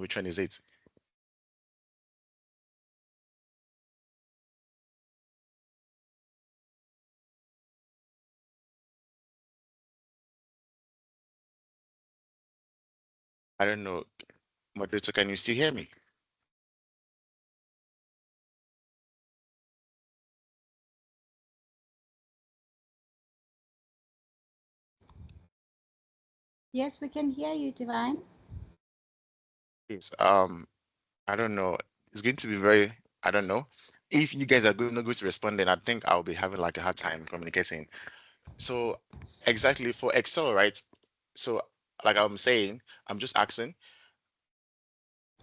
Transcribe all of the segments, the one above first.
Which one is it? I don't know. Moderator, can you still hear me? Yes, we can hear you, Divine. Yes. I don't know. It's going to be very, I don't know. If you guys are not going to respond, then I think I'll be having like a hard time communicating. So exactly for Excel, right? So like I'm saying, I'm just asking,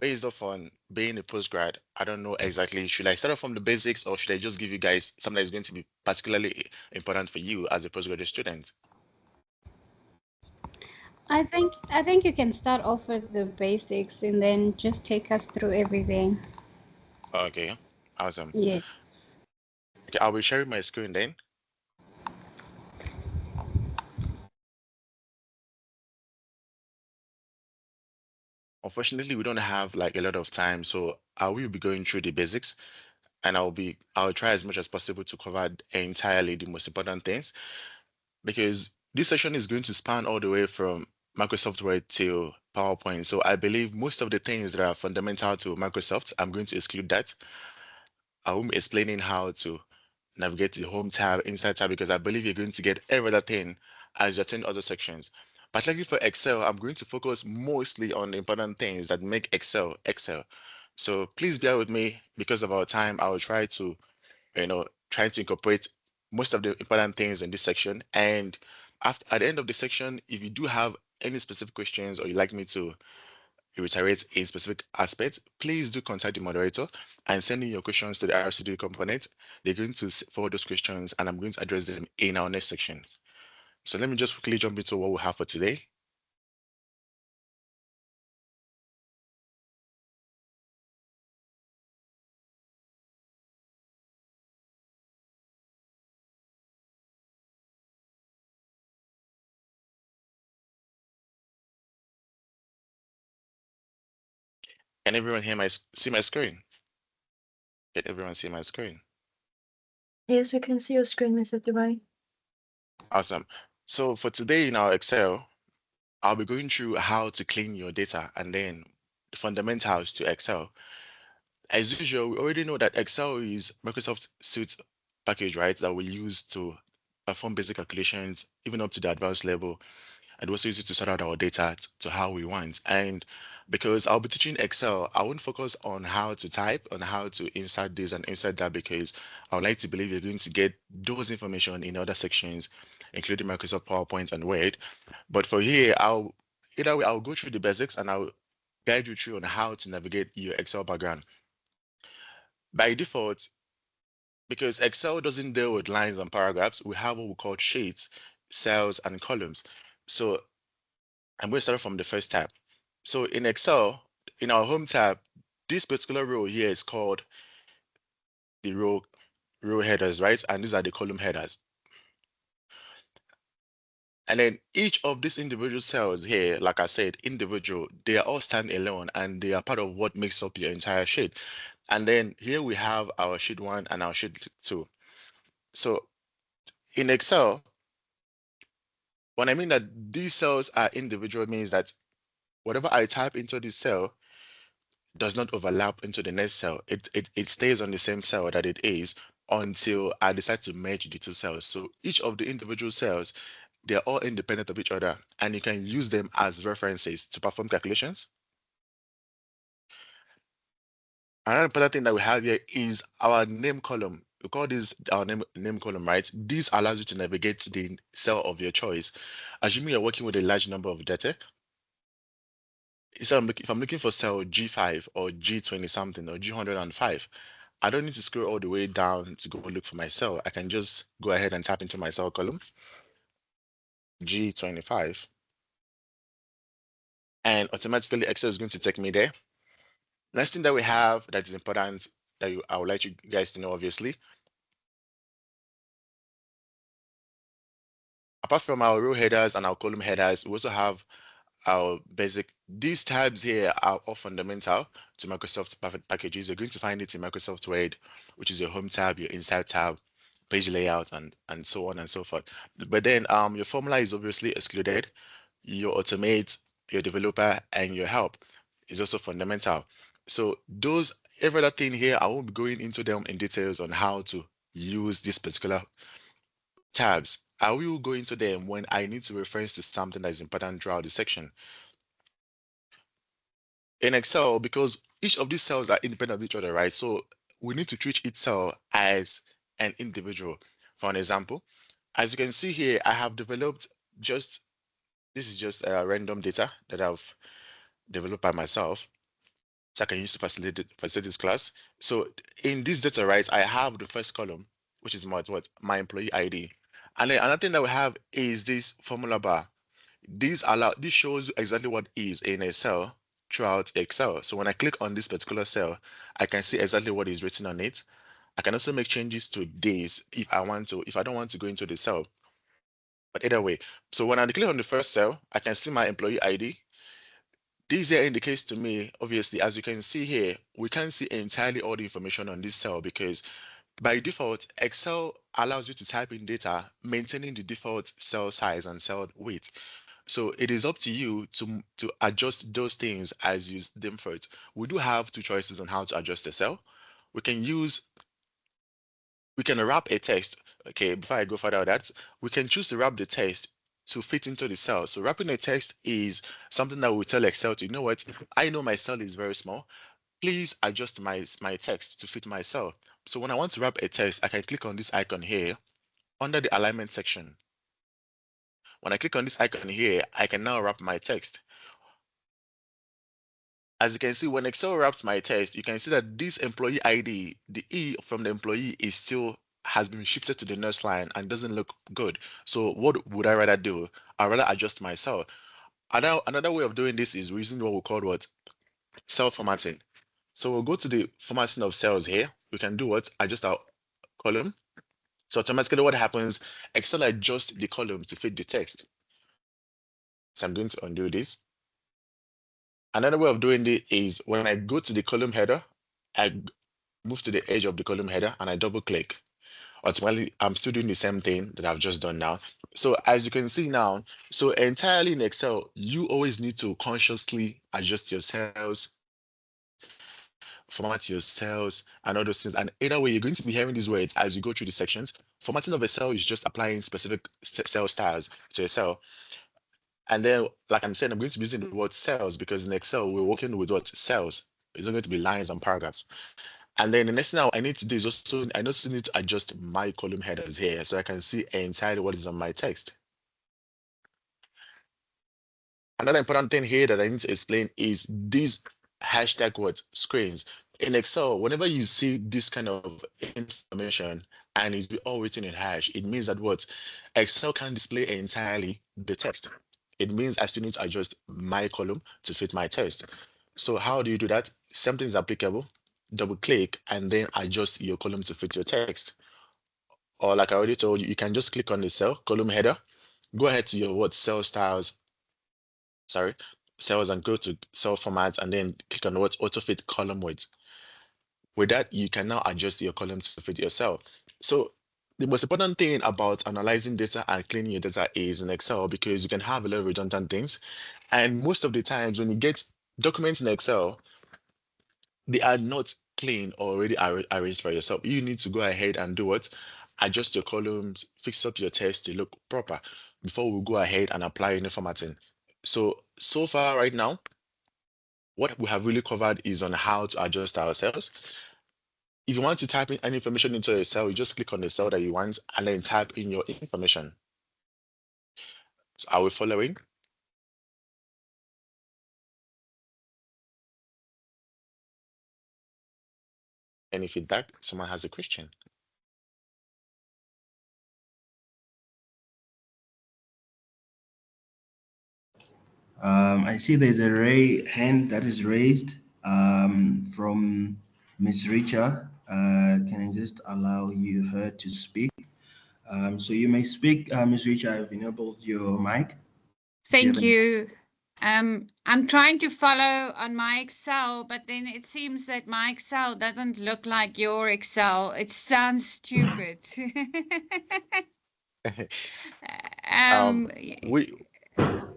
based off on being a postgrad, I don't know exactly, should I start off from the basics or should I just give you guys something that's going to be particularly important for you as a postgraduate student? I think you can start off with the basics and then just take us through everything. Okay, awesome. Yes. Okay, I'll be sharing my screen then. Unfortunately, we don't have like a lot of time, so I will be going through the basics and I'll try as much as possible to cover entirely the most important things because this session is going to span all the way from Microsoft Word till PowerPoint. So I believe most of the things that are fundamental to Microsoft, I'm going to exclude that. I will be explaining how to navigate the home tab, inside tab, because I believe you're going to get every other thing as you attend other sections. Particularly for Excel, I'm going to focus mostly on the important things that make Excel Excel. So please bear with me because of our time. I will try to, try to incorporate most of the important things in this section. And after at the end of the section, if you do have any specific questions or you'd like me to reiterate a specific aspect, please do contact the moderator and send in your questions to the RCD component. They're going to forward those questions and I'm going to address them in our next section. So let me just quickly jump into what we have for today. Can everyone see my screen? Can everyone see my screen? Yes, we can see your screen, Mr. Divine. Awesome. So for today in our Excel, I'll be going through how to clean your data and then the fundamentals to Excel. As usual, we already know that Excel is Microsoft Suite package, right? That we use to perform basic calculations, even up to the advanced level, and also use it to sort out our data to how we want. And because I'll be teaching Excel, I won't focus on how to type, on how to insert this and insert that, because I would like to believe you're going to get those information in other sections, including Microsoft PowerPoint and Word. But for here, either way, I'll go through the basics and I'll guide you through on how to navigate your Excel background. By default, because Excel doesn't deal with lines and paragraphs, we have what we call sheets, cells, and columns. So I'm going to start from the first tab. So in Excel, in our home tab, this particular row here is called the row headers, right? And these are the column headers. And then each of these individual cells here, like I said, individual, they are all stand alone and they are part of what makes up your entire sheet. And then here we have our sheet one and our sheet two. So in Excel, when I mean that these cells are individual means that whatever I type into this cell does not overlap into the next cell. It stays on the same cell that it is until I decide to merge the two cells. So each of the individual cells, they're all independent of each other and you can use them as references to perform calculations. Another important thing that we have here is our name column. We call this our name column, right? This allows you to navigate the cell of your choice. Assuming you're working with a large number of data, if I'm looking for cell G5 or G20 something or G105, I don't need to scroll all the way down to go look for my cell. I can just go ahead and tap into my cell column, G25, and automatically Excel is going to take me there. Next thing that we have that is important that I would like you guys to know, obviously, apart from our row headers and our column headers, we also have our basic. These tabs here are all fundamental to Microsoft packages. You're going to find it in Microsoft Word, which is your home tab, your inside tab, page layout, and so on and so forth. But then your formula is obviously excluded. Your automate, your developer, and your help is also fundamental. So those every other thing here, I won't be going into them in details on how to use this particular tabs. I will go into them when I need to reference to something that is important throughout the section. In Excel, because each of these cells are independent of each other, right? So we need to treat each cell as an individual. For an example, as you can see here, I have developed just, this is just random data that I've developed by myself. So I can use to facilitate this class. So in this data, right, I have the first column, which is my employee ID. And then another thing that we have is this formula bar. This shows you exactly what is in a cell throughout Excel. So when I click on this particular cell, I can see exactly what is written on it. I can also make changes to days if I want to, if I don't want to go into the cell. But either way, so when I click on the first cell, I can see my employee ID. This here indicates to me, obviously, as you can see here, we can't see entirely all the information on this cell because by default, Excel allows you to type in data, maintaining the default cell size and cell width. So it is up to you to adjust those things as you deem fit. We do have two choices on how to adjust the cell. We can wrap a text. Okay, before I go further with that, we can choose to wrap the text to fit into the cell. So wrapping a text is something that we tell Excel to, you know what, I know my cell is very small. Please adjust my text to fit my cell. So when I want to wrap a text, I can click on this icon here under the alignment section. When I click on this icon here, I can now wrap my text. As you can see, when Excel wraps my text, you can see that this employee ID, the E from the employee is still has been shifted to the next line and doesn't look good. So what would I rather do? I'd rather adjust my cell. Another way of doing this is using what we call cell formatting. So we'll go to the formatting of cells here. We can do adjust our column. So automatically what happens, Excel adjusts the column to fit the text. So I'm going to undo this. Another way of doing it is when I go to the column header, I move to the edge of the column header and I double click. Ultimately, I'm still doing the same thing that I've just done now. So as you can see now, so entirely in Excel, you always need to consciously adjust your cells, format your cells, and all those things. And either way, you're going to be hearing these words as you go through the sections. Formatting of a cell is just applying specific cell styles to a cell. And then, like I'm saying, I'm going to be using the word cells because in Excel, we're working with cells. It's not going to be lines and paragraphs. And then the next thing I need to do is I also need to adjust my column headers here so I can see entirely what is on my text. Another important thing here that I need to explain is these hashtag screens. In Excel, whenever you see this kind of information and it's all written in hash, it means that Excel can display entirely the text. It means I still need to adjust my column to fit my text. So how do you do that? Something is applicable, double click, and then adjust your column to fit your text. Or like I already told you, you can just click on the cell, column header, go ahead to your cell styles, cells and go to cell format and then click on auto fit column width. With that, you can now adjust your column to fit your cell. So the most important thing about analyzing data and cleaning your data is in Excel because you can have a lot of redundant things. And most of the times when you get documents in Excel, they are not clean or already arranged for yourself. You need to go ahead and do adjust your columns, fix up your text to look proper before we go ahead and apply any formatting. So far right now, what we have really covered is on how to adjust our cells. If you want to type in any information into a cell, you just click on the cell that you want and then type in your information. So are we following? Any feedback? Someone has a question. I see there's a hand that is raised from Miss Richa. Can I just allow her to speak? So you may speak, Miss Richa. I've enabled your mic. Thank you. I'm trying to follow on my Excel, but then it seems that my Excel doesn't look like your Excel. It sounds stupid. Um, Y- we,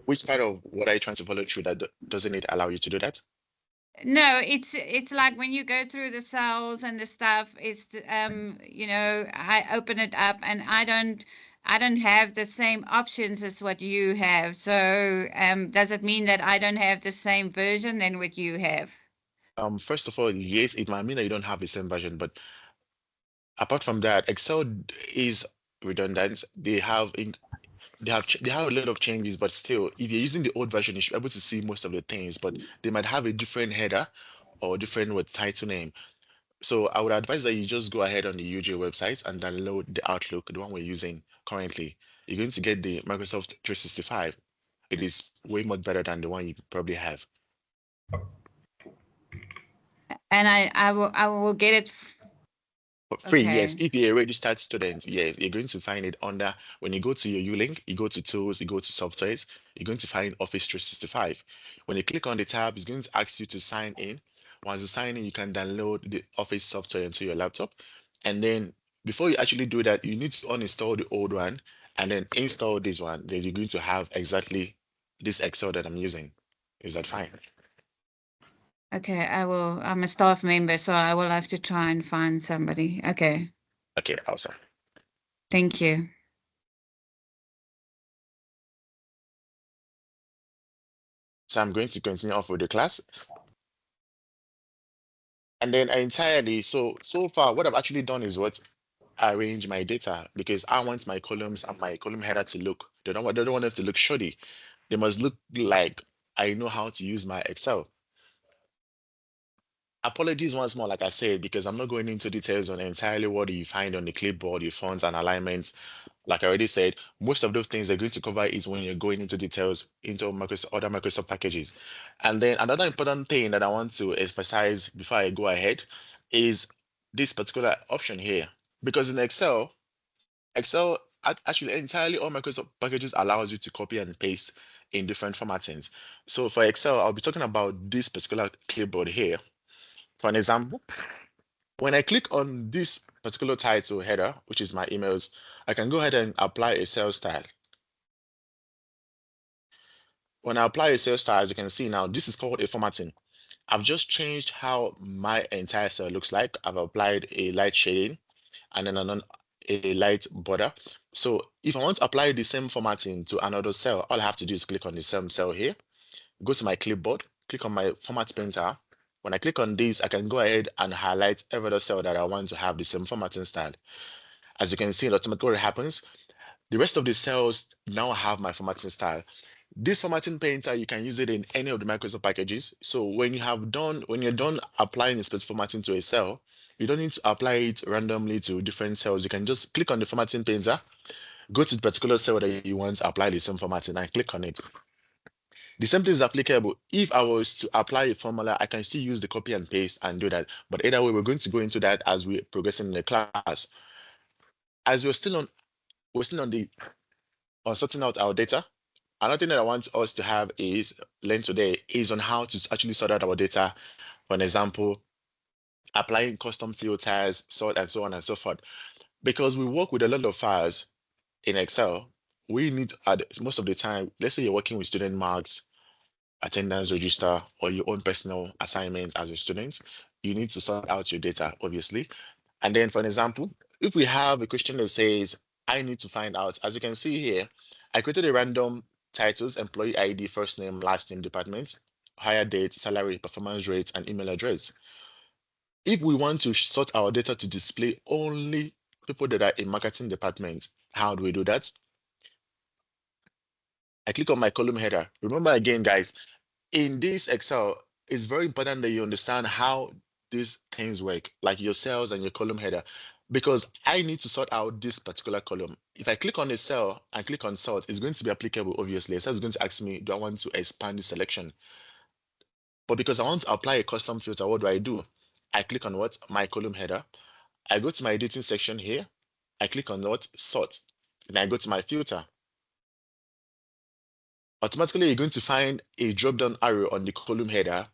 which part of what are you trying to follow through that doesn't it allow you to do that? no, it's like when you go through the cells and the stuff, it's I open it up and I don't have the same options as what you have. So does it mean that I don't have the same version than what you have? First of all, yes, it might mean that you don't have the same version, but apart from that, Excel is redundant. They have a lot of changes, but still, if you're using the old version, you should be able to see most of the things, but they might have a different header or different with title name. So I would advise that you just go ahead on the UJ website and download the Outlook, the one we're using currently. You're going to get the Microsoft 365. It is way much better than the one you probably have. And I will get it. For free, yes. Okay. If you're a registered student, yes, you're going to find it under, when you go to your Ulink, you go to Tools, you go to Softwares, you're going to find Office 365. When you click on the tab, it's going to ask you to sign in. Once you sign in, you can download the Office software into your laptop. And then before you actually do that, you need to uninstall the old one and then install this one. Then you're going to have exactly this Excel that I'm using. Is that fine? Okay, I'm a staff member, so I will have to try and find somebody. Okay. Okay, awesome. Thank you. So I'm going to continue off with the class. And then entirely, so far, what I've actually done is what arrange my data because I want my columns and my column header to look. They don't want them to look shoddy. They must look like I know how to use my Excel. Apologies once more, like I said, because I'm not going into details on entirely what you find on the clipboard, your fonts and alignments. Like I already said, most of those things they're going to cover is when you're going into details into other Microsoft packages. And then another important thing that I want to emphasize before I go ahead is this particular option here. Because in Excel actually entirely all Microsoft packages allows you to copy and paste in different formattings. So for Excel, I'll be talking about this particular clipboard here. For an example, when I click on this particular title header, which is my emails, I can go ahead and apply a cell style. When I apply a cell style, as you can see now, this is called a formatting. I've just changed how my entire cell looks like. I've applied a light shading and then a light border. So if I want to apply the same formatting to another cell, all I have to do is click on the same cell here, go to my clipboard, click on my format painter. When I click on this, I can go ahead and highlight every other cell that I want to have the same formatting style. As you can see, it automatically happens. The rest of the cells now have my formatting style. This formatting painter, you can use it in any of the Microsoft packages. So when you're done applying a specific formatting to a cell, you don't need to apply it randomly to different cells. You can just click on the formatting painter, go to the particular cell that you want to apply the same formatting and click on it. The same thing is applicable. If I was to apply a formula, I can still use the copy and paste and do that. But either way, we're going to go into that as we progress in the class. As we're still on sorting out our data. Another thing that I want us to have is learn today is on how to actually sort out our data. For an example, applying custom filters, sort and so on and so forth. Because we work with a lot of files in Excel, we need to add most of the time, let's say you're working with student marks, attendance register, or your own personal assignment as a student, you need to sort out your data, obviously. And then for an example, if we have a question that says, I need to find out, as you can see here, I created a random titles, employee ID, first name, last name, department, hire date, salary, performance rate, and email address. If we want to sort our data to display only people that are in marketing department, how do we do that? I click on my column header. Remember again, guys, in this Excel, it's very important that you understand how these things work, like your cells and your column header, because I need to sort out this particular column. If I click on a cell and click on sort, it's going to be applicable, obviously. So it's going to ask me, do I want to expand the selection? But because I want to apply a custom filter, what do? I click on what? My column header. I go to my editing section here. I click on what? Sort. And I go to my filter. automatically you're going to find a drop-down arrow on the column header,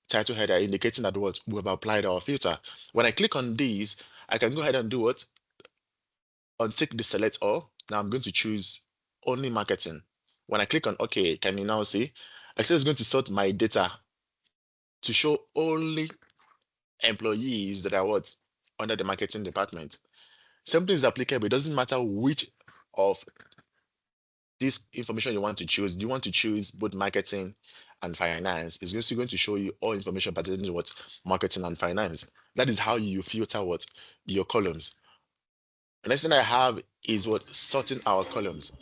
title header, indicating that what we have applied our filter. When I click on these, I can go ahead and do what? Untick the select all. Now I'm going to choose only marketing. When I click on OK, can you now see? Excel is going to sort my data to show only employees that are what? Under the marketing department. Something is applicable. It doesn't matter which of this information you want to choose. Do you want to choose both marketing and finance? It's just going to show you all information pertaining to what marketing and finance. That is how you filter what your columns. The next thing I have is what sorting our columns.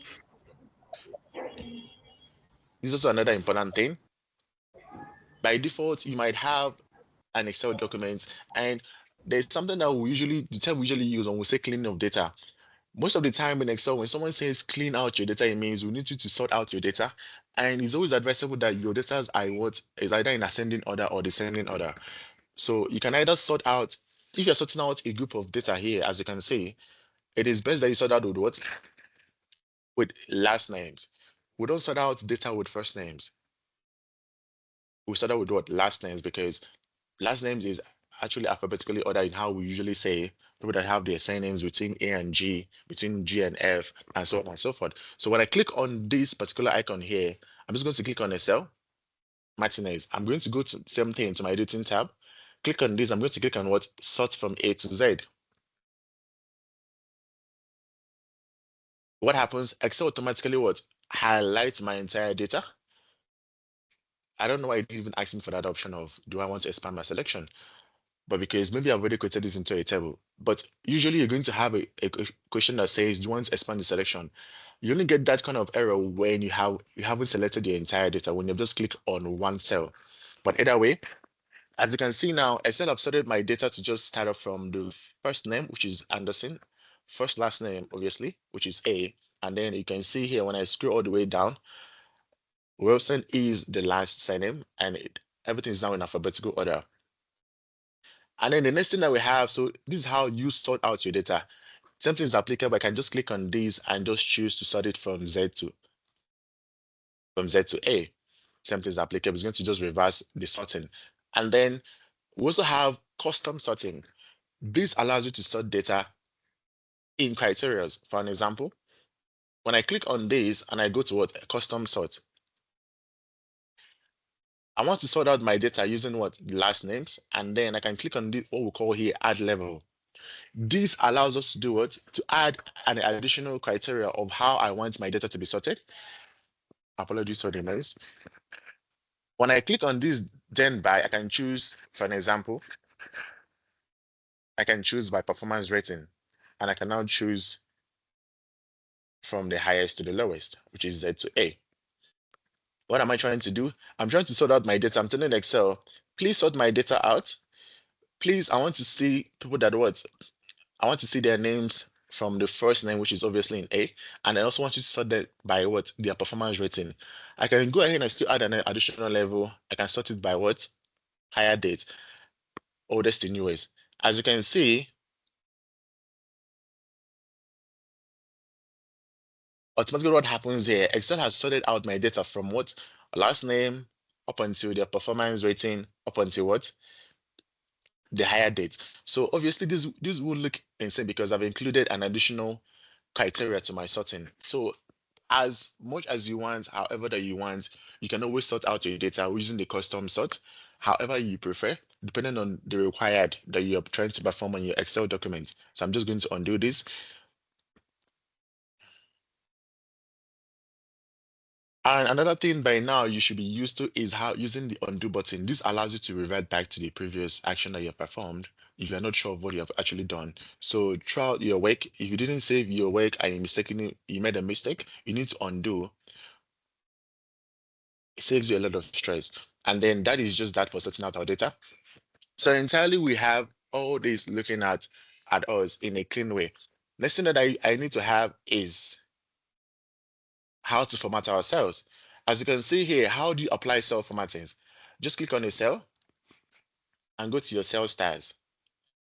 This is also another important thing. By default, you might have an Excel document, and there's something that the term we usually use when we say cleaning of data. Most of the time in Excel, when someone says clean out your data, it means we need you to sort out your data. And it's always advisable that your data is either in ascending order or descending order. So you can either sort out, if you're sorting out a group of data here, as you can see, it is best that you sort out with what? With last names. We don't sort out data with first names. We sort out with what? Last names, because last names is actually alphabetically ordered in how we usually say people that have their surnames between A and G, between G and F, and so on and so forth. So when I click on this particular icon here, I'm just going to click on Excel, Martinez. I'm going to go to same thing to my editing tab. Click on this. I'm going to click on what? Sort from A to Z. What happens? Excel automatically what? Highlights my entire data. I don't know why it didn't even ask me for that option of do I want to expand my selection? But because maybe I've already created this into a table. But usually you're going to have a question that says, do you want to expand the selection? You only get that kind of error when you haven't selected the entire data, when you've just clicked on one cell. But either way, as you can see now, Excel have sorted my data to just start off from the first name, which is Anderson, first last name, obviously, which is A. And then you can see here when I scroll all the way down, Wilson is the last surname, and everything is now in alphabetical order. And then the next thing that we have, so this is how you sort out your data. Something is applicable. I can just click on this and just choose to sort it from Z to A. Something is applicable. It's going to just reverse the sorting. And then we also have custom sorting. This allows you to sort data in criteria. For an example, when I click on this and I go to what? Custom sort. I want to sort out my data using what? Last names. And then I can click on this, what we call here add level. This allows us to do what? To add an additional criteria of how I want my data to be sorted. Apologies for the noise. When I click on this then by, I can choose, for an example, I can choose by performance rating, and I can now choose from the highest to the lowest, which is Z to A. What am I trying to do? I'm trying to sort out my data. I'm telling Excel, please sort my data out. Please, I want to see people that what? I want to see their names from the first name, which is obviously in A, and I also want you to sort that by what? Their performance rating. I can go ahead and still add an additional level. I can sort it by what? Higher date, oldest to newest. As you can see, automatically what happens here, Excel has sorted out my data from what? Last name up until their performance rating, up until what? The higher date. So obviously this will look insane because I've included an additional criteria to my sorting. So as much as you want, however that you want, you can always sort out your data using the custom sort, however you prefer, depending on the required that you're trying to perform on your Excel document. So I'm just going to undo this. And another thing by now you should be used to is how using the undo button. This allows you to revert back to the previous action that you have performed if you're not sure of what you have actually done. So throughout your work, if you didn't save your work and you made a mistake, you need to undo. It saves you a lot of stress. And then that is just that for sorting out our data. So entirely we have all this looking at us in a clean way. Next thing that I need to have is how to format our cells. As you can see here, how do you apply cell formattings? Just click on a cell and go to your cell styles.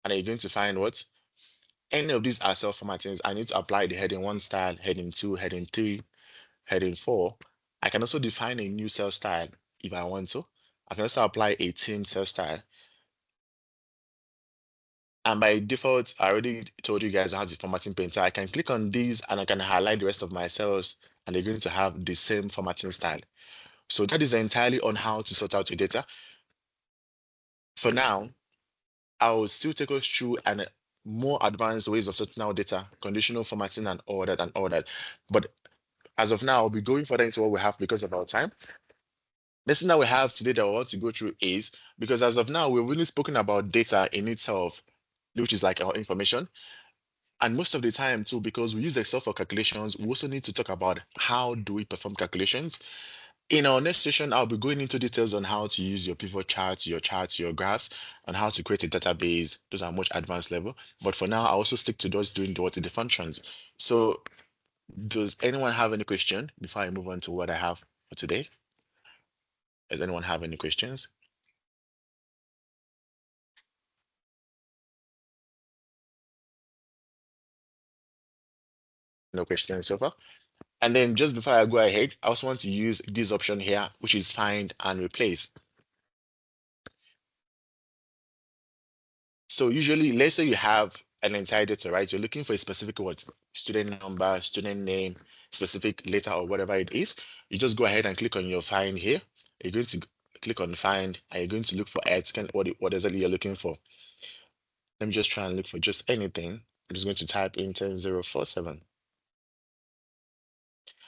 And you're going to find what? Any of these are cell formattings. I need to apply the heading 1 style, heading 2, heading 3, heading 4. I can also define a new cell style if I want to. I can also apply a theme cell style. And by default, I already told you guys how the formatting painter. I can click on these and I can highlight the rest of my cells and they're going to have the same formatting style. So that is entirely on how to sort out your data. For now, I will still take us through and more advanced ways of sorting out data, conditional formatting and all that. But as of now, I'll be going further into what we have because of our time. The thing that we have today that I want to go through is, because as of now, we've really spoken about data in itself, which is like our information. And most of the time too, because we use Excel for calculations, we also need to talk about how do we perform calculations. In our next session, I'll be going into details on how to use your pivot charts, your graphs, and how to create a database. Those are much advanced level. But for now, I also stick to those doing the functions. So does anyone have any question before I move on to what I have for today? Does anyone have any questions? No questions so far. And then just before I go ahead, I also want to use this option here, which is find and replace. So usually, let's say you have an entire data, right? You're looking for a specific word, student number, student name, specific letter or whatever it is. You just go ahead and click on your find here. You're going to click on find and you're going to look for what exactly you're looking for. Let me just try and look for just anything. I'm just going to type in 10047.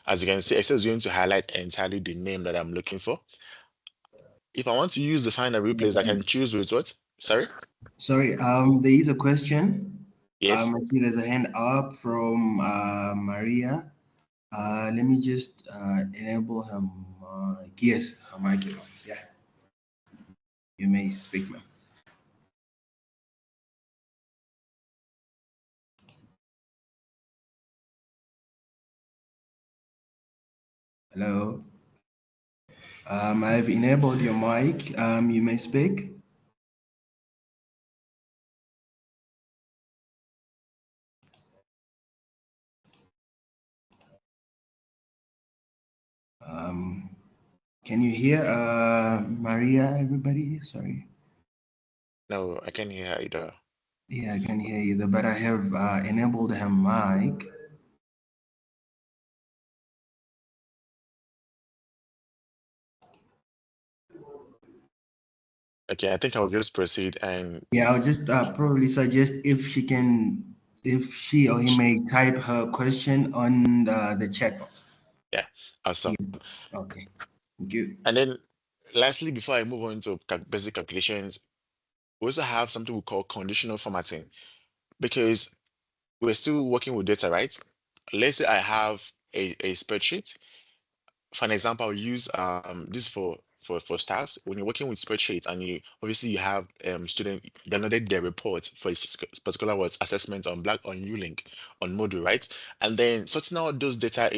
As you can see, Excel is going to highlight entirely the name that I'm looking for. If I want to use the find and replace, I can choose with what? Sorry? Sorry, there is a question. Yes. I see there's a hand up from Maria. Let me just enable her mic. Yes, her mic is on. Yeah. You may speak, ma'am. Hello. I've enabled your mic. You may speak. Can you hear Maria, everybody? Sorry. No, I can't hear either. Yeah, I can hear you, but I have enabled her mic. Okay, I think I'll just proceed and Yeah, I'll just probably suggest if she or he may type her question on the chat box. yeah, awesome. Yeah. Okay, thank you. And then lastly, before I move on to basic calculations, we also have something we call conditional formatting because we're still working with data, right? Let's say I have a spreadsheet. For an example, I'll use this for staffs. When you're working with spreadsheets and you obviously you have student downloaded their report for a particular words assessment on ULink on Moodle, right? And then sorting out those data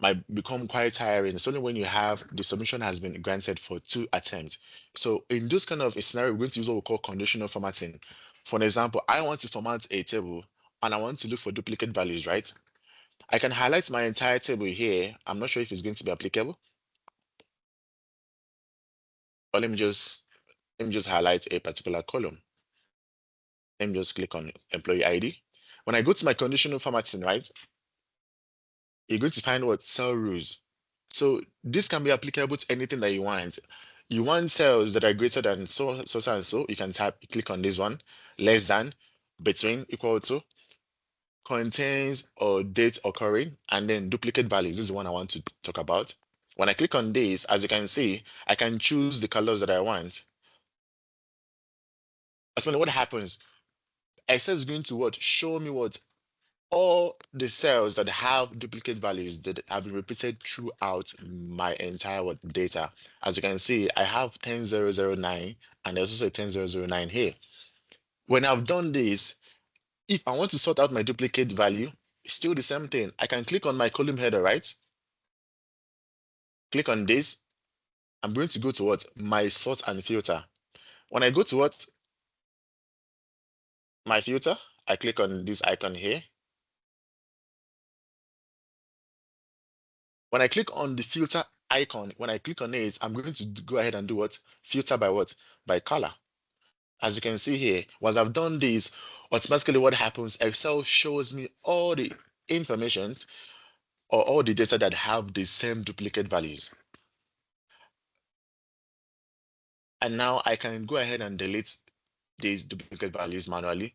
might become quite tiring. It's only when you have the submission has been granted for 2 attempts. So in this kind of a scenario, we're going to use what we call conditional formatting. For an example, I want to format a table and I want to look for duplicate values, right? I can highlight my entire table here. I'm not sure if it's going to be applicable. Or let me just highlight a particular column. Let me just click on employee ID. When I go to my conditional formatting, right, you're going to find what cell rules. So this can be applicable to anything that you want. You want cells that are greater than so and so. You can click on this one, less than, between, equal to, contains or date occurring, and then duplicate values. This is the one I want to talk about. When I click on this, as you can see, I can choose the colors that I want. That's when what happens. Excel is going to what? Show me what all the cells that have duplicate values that have been repeated throughout my entire data. As you can see, I have 10009 and there's also a 10009 here. When I've done this, if I want to sort out my duplicate value, it's still the same thing. I can click on my column header, right? Click on this. I'm going to go to what? My sort and filter. When I go to what? My filter, I click on this icon here. When I click on the filter icon, when I click on it, I'm going to go ahead and do what? Filter by what? By color. As you can see here, once I've done this, automatically what happens, Excel shows me all the information or all the data that have the same duplicate values. And now I can go ahead and delete these duplicate values manually.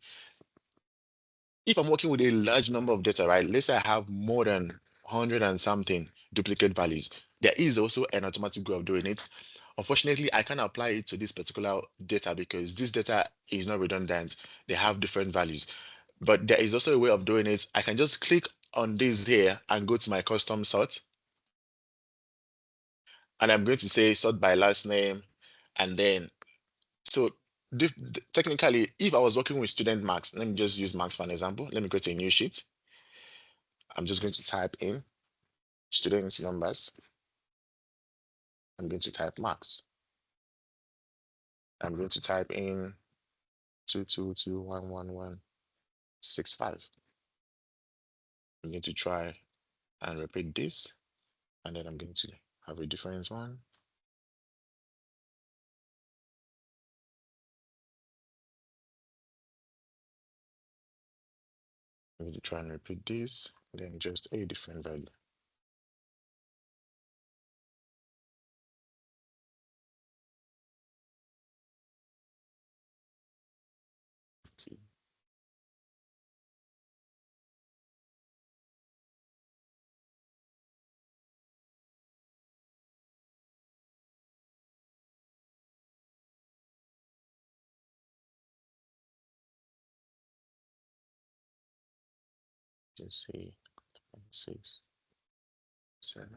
If I'm working with a large number of data, right? Let's say I have more than 100 and something duplicate values. There is also an automatic way of doing it. Unfortunately, I can't apply it to this particular data because this data is not redundant. They have different values. But there is also a way of doing it. I can just click on this here and go to my custom sort. And I'm going to say sort by last name. And then, so technically, if I was working with student marks, let me just use marks for an example. Let me create a new sheet. I'm just going to type in student numbers. I'm going to type marks. I'm going to type in 2221165. I'm going to try and repeat this, and then I'm going to have a different one. I'm going to try and repeat this, then just a different value. See. Just say 6, 7.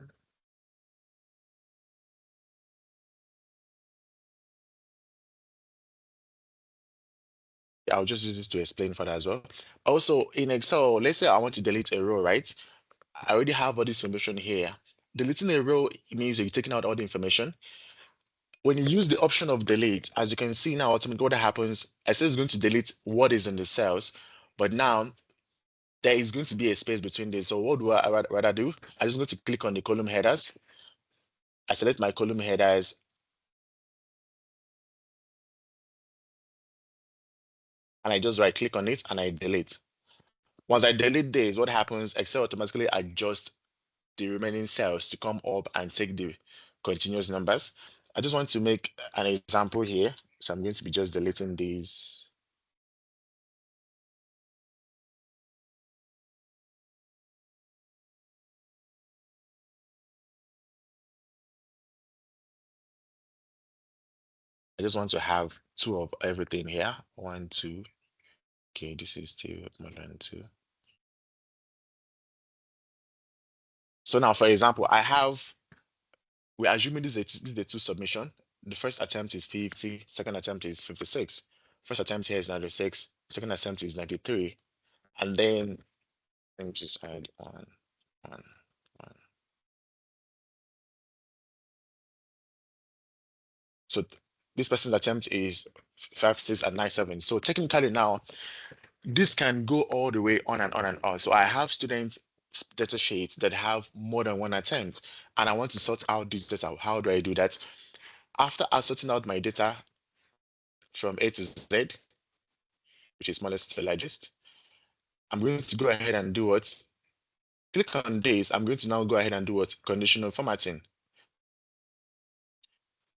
I'll just use this to explain further as well. Also, in Excel, let's say I want to delete a row, right? I already have all this information here. Deleting a row means you're taking out all the information. When you use the option of delete, as you can see now, automatically what happens, Excel is going to delete what is in the cells, but now there is going to be a space between this. So what do I rather do? I'm just going to click on the column headers. I select my column headers. And I just right click on it and I delete. Once I delete this, what happens? Excel automatically adjusts the remaining cells to come up and take the continuous numbers. I just want to make an example here. So I'm going to be just deleting these. I just want to have 2 of everything here. 1, 2. Okay, this is still more than 2. So now, for example, we're assuming this is the 2 submission. The first attempt is 50, second attempt is 56. First attempt here is 96, second attempt is 93. And then let me just add 1, 1, 1. So this person's attempt is 5, 6, and 9, 7. So technically now, this can go all the way on and on and on. So I have students data sheets that have more than 1 attempt, and I want to sort out this data. How do I do that? After I'm sorting out my data from A to Z, which is smallest to largest, I'm going to go ahead and do what? Click on this. I'm going to now go ahead and do what? Conditional formatting.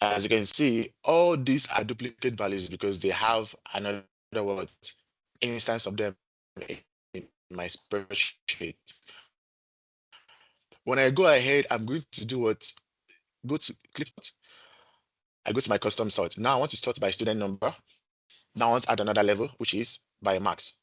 As you can see, all these are duplicate values because they have another what? Instance of them in my spreadsheet. When I go ahead, I'm going to do what? Go to click. I go to my custom sort. Now I want to sort by student number. Now I want to add another level, which is by marks.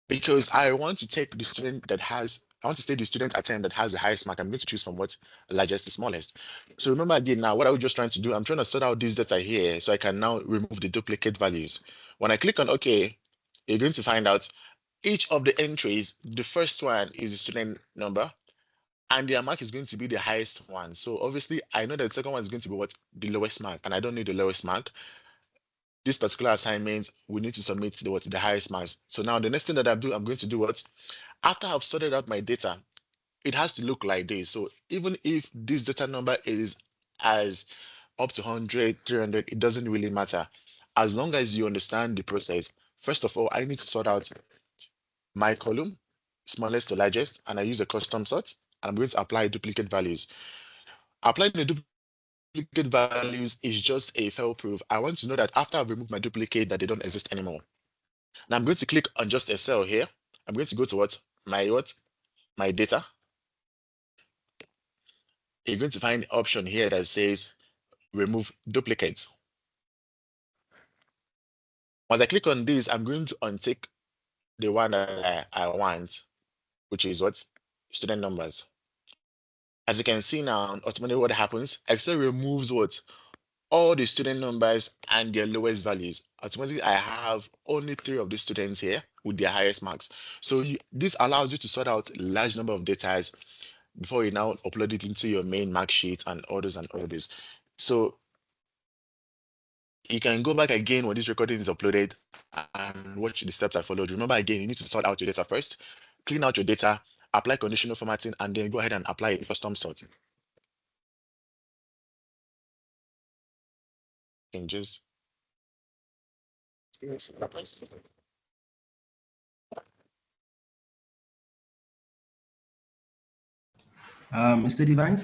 Because I want to take the student that has, I want to take the student attempt that has the highest mark. I'm going to choose from what? Largest to smallest. So remember again, now what I was just trying to do, I'm trying to sort out this data here so I can now remove the duplicate values. When I click on OK, you're going to find out each of the entries, the first one is the student number, and their mark is going to be the highest one. So obviously, I know that the second one is going to be what? The lowest mark, and I don't need the lowest mark. This particular assignment, we need to submit the highest marks. So now the next thing that I'm going to do what? After I've sorted out my data, it has to look like this. So even if this data number is as up to 100, 300, it doesn't really matter. As long as you understand the process. First of all, I need to sort out my column, smallest to largest, and I use a custom sort. I'm going to apply duplicate values. Applying the duplicate values is just a fail proof. I want to know that after I've removed my duplicate that they don't exist anymore. Now I'm going to click on just a cell here. I'm going to go to my data. You're going to find an option here that says remove duplicates. Once I click on this, I'm going to untick the one that I want, which is what? Student numbers. As you can see now, automatically what happens, Excel removes what? All the student numbers and their lowest values. Automatically, I have only 3 of the students here with their highest marks. So this allows you to sort out a large number of data before you now upload it into your main mark sheet and others and others. So you can go back again when this recording is uploaded and watch the steps I followed. Remember again, you need to sort out your data first, clean out your data, apply conditional formatting, and then go ahead and apply a custom sort. You can just Mr. Divine?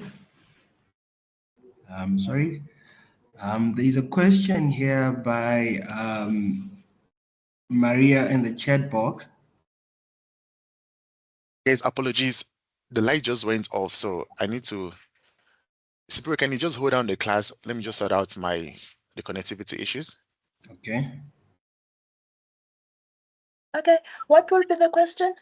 Sorry. There's a question here by Maria in the chat box. Guys, apologies. The light just went off, so I need to. Sipro, can you just hold down the class? Let me just sort out the connectivity issues. Okay. Okay, what will be the question?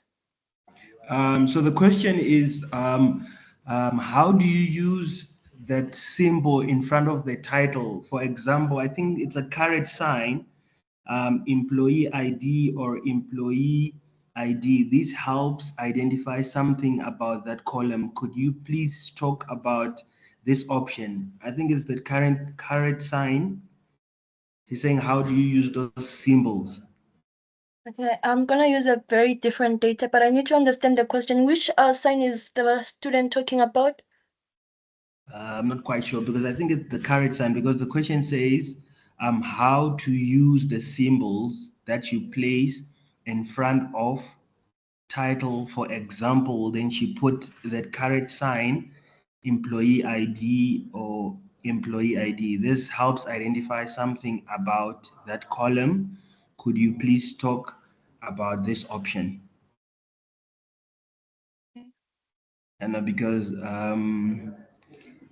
So the question is, how do you use that symbol in front of the title? For example, I think it's a caret sign, employee ID or employee ID. This helps identify something about that column. Could you please talk about this option? I think it's the current caret sign. He's saying, how do you use those symbols? Okay, I'm gonna use a very different data, but I need to understand the question. Which sign is the student talking about? I'm not quite sure because I think it's the caret sign, because the question says how to use the symbols that you place in front of title. For example, then she put that caret sign, employee ID or employee ID. This helps identify something about that column. Could you please talk about this option? And because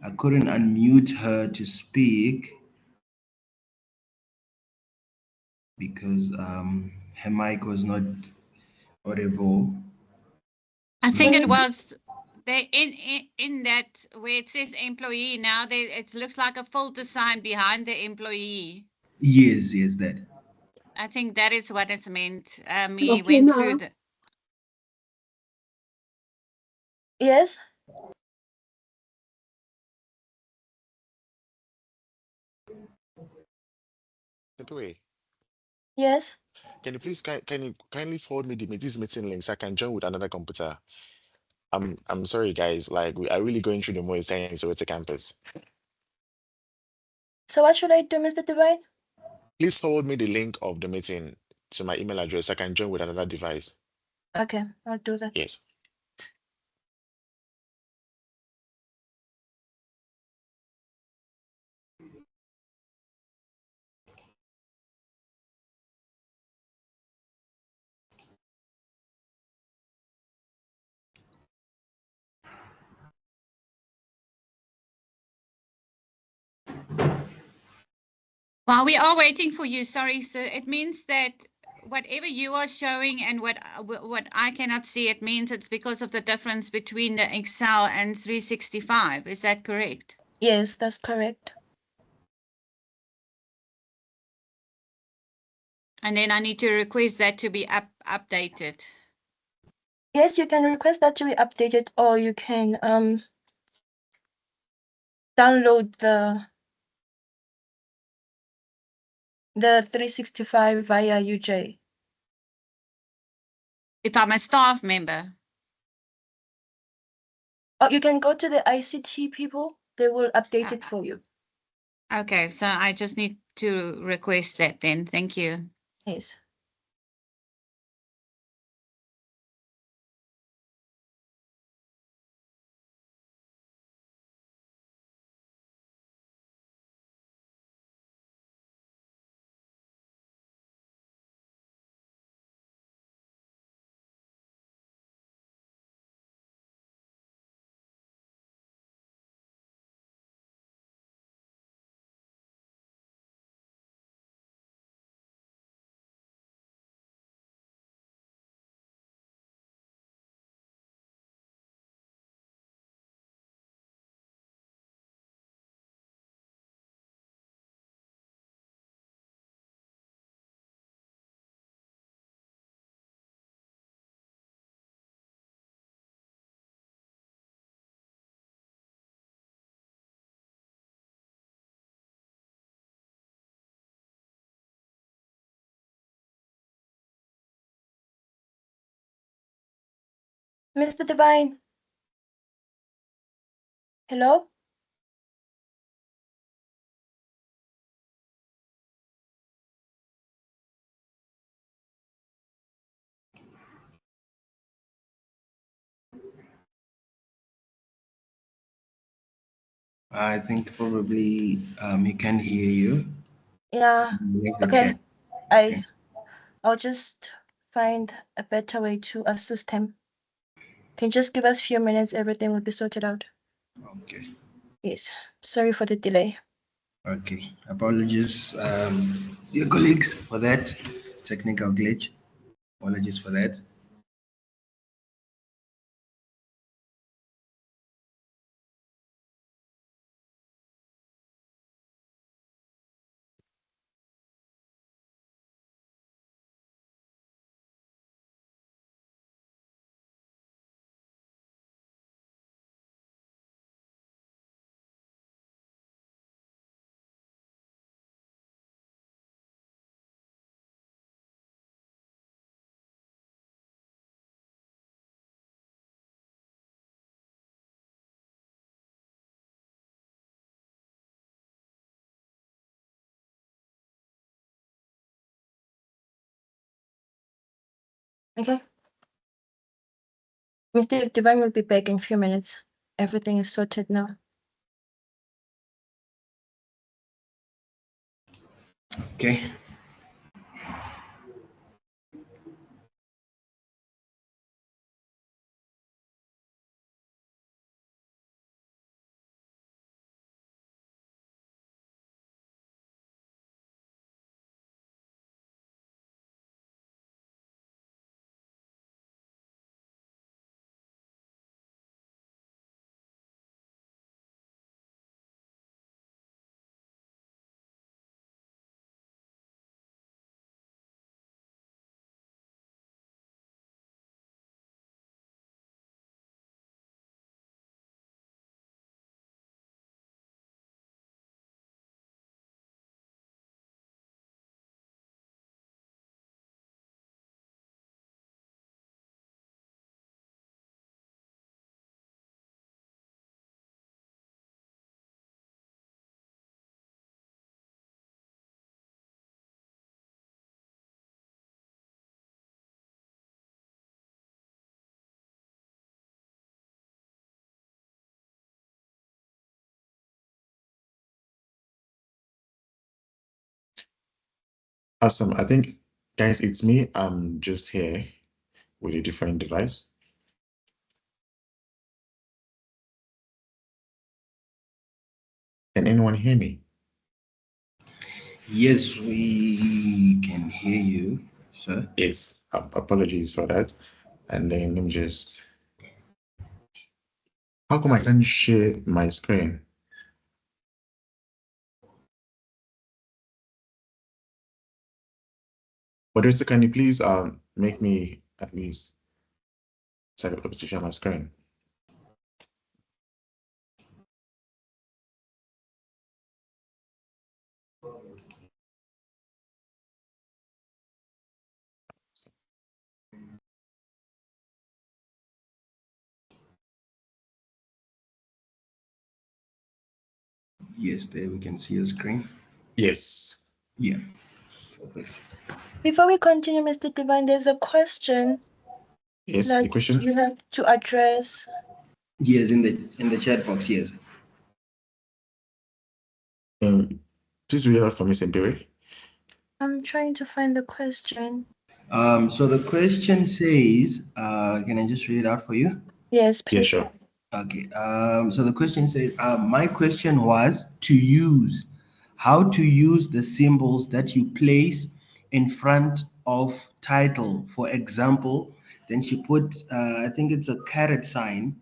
I couldn't unmute her to speak because her mic was not audible. I think it was they in that where it says employee now. It looks like a filter sign behind the employee. Yes, that. I think that is what it's meant. He Okay, went now. through the. Yes. Simply, Yes. can you please can you kindly forward me this meeting link so I can join with another computer? I'm sorry guys, like we are really going through the most things so it's a campus. So what should I do, Mr. Divine? Please forward me the link of the meeting to my email address so I can join with another device. Okay, I'll do that. Yes. While we are waiting for you, sorry, so it means that whatever you are showing and what I cannot see, it means it's because of the difference between the Excel and 365. Is that correct? Yes, that's correct. And then I need to request that to be updated. Yes, you can request that to be updated, or you can download the 365 via UJ. If I'm a staff member. Oh, you can go to the ICT people. They will update it for you. Okay, so I just need to request that then. Thank you. Yes. Mr. Divine. Hello? I think probably he can hear you. Yeah. Raise the Okay. chat. I'll just find a better way to assist him. Can you just give us a few minutes, everything will be sorted out. Okay. Yes. Sorry for the delay. Okay. Apologies, dear colleagues, for that technical glitch. Apologies for that. Okay. Mr. Divine will be back in a few minutes. Everything is sorted now. Okay. Awesome. I think, guys, it's me. I'm just here with a different device. Can anyone hear me? Yes, we can hear you, sir. Yes. Apologies for that. And then let me just. How come I can't share my screen? Moderator, can you please make me at least set up to share my screen? Yes, there we can see the screen. Yes. Yeah. Perfect. Before we continue, Mr. Divine, there's a question Yes, that the question. you have to address. Yes, in the chat box, yes. Please read out for me, Sempere. I'm trying to find the question. So the question says, can I just read it out for you? Yes, Yeah, please. sure. Okay. So the question says, my question was how to use the symbols that you place in front of title. For example, then she put, I think it's a caret sign,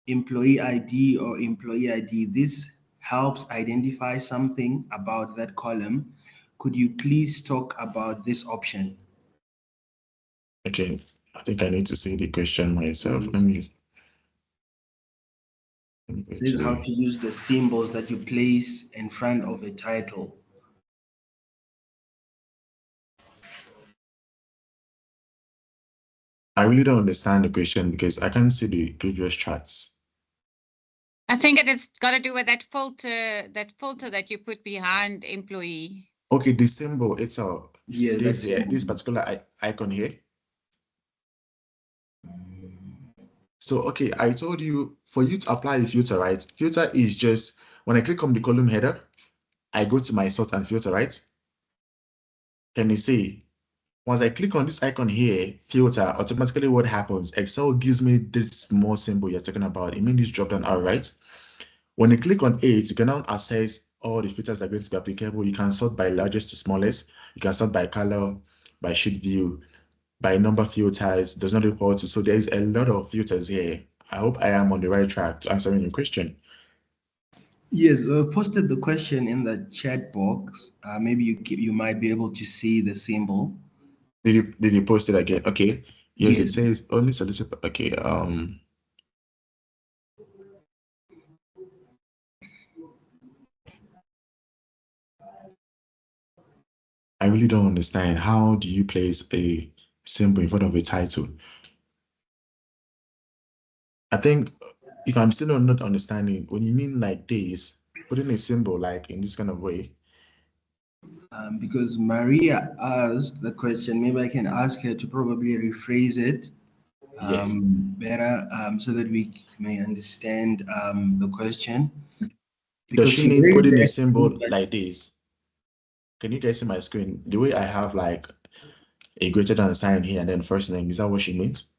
employee ID or employee ID. This helps identify something about that column. Could you please talk about this option? Okay, I think I need to see the question myself. Let me go This is how to. to use the symbols that you place in front of a title. I really don't understand the question because I can't see the previous charts. I think it's got to do with that filter that you put behind employee. Okay, the symbol itself. Yes, This that's here, this particular icon here. So, okay, I told you for you to apply a filter, right? Filter is just when I click on the column header, I go to my sort and filter, right? Can you see? Once I click on this icon here, filter, automatically what happens? Excel gives me this small symbol you're talking about. It means this drop down arrow, right? When you click on it, you can now access all the filters that are going to be applicable. You can sort by largest to smallest. You can sort by color, by sheet view, by number filters. Does not require to. So there's a lot of filters here. I hope I am on the right track to answering your question. Yes, posted the question in the chat box. Maybe you might be able to see the symbol. Did you post it again? Okay. Yes, it Yes. says only solicit. Okay. I really don't understand. How do you place a symbol in front of a title? I think if I'm still not understanding, when you mean like this, putting a symbol like in this kind of way. Because Maria asked the question, maybe I can ask her to probably rephrase it Yes. better so that we may understand the question. Does Because she she need raised putting a it, symbol but like this? Can you guys see my screen? The way I have like a greater than sign here and then first name, is that what she means?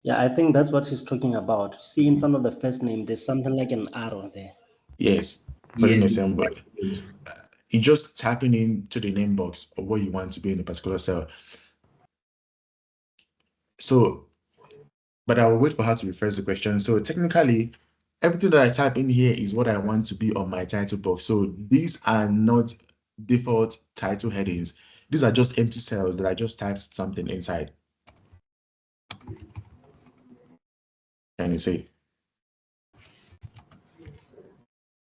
Yeah, I think that's what she's talking about. See, in front of the first name, there's something like an arrow there. Yes, putting yes, a symbol. You just tapping into the name box of what you want to be in a particular cell. So, but I will wait for her to rephrase the question. So technically, everything that I type in here is what I want to be on my title box. So these are not default title headings. These are just empty cells that I just typed something inside. Can you see?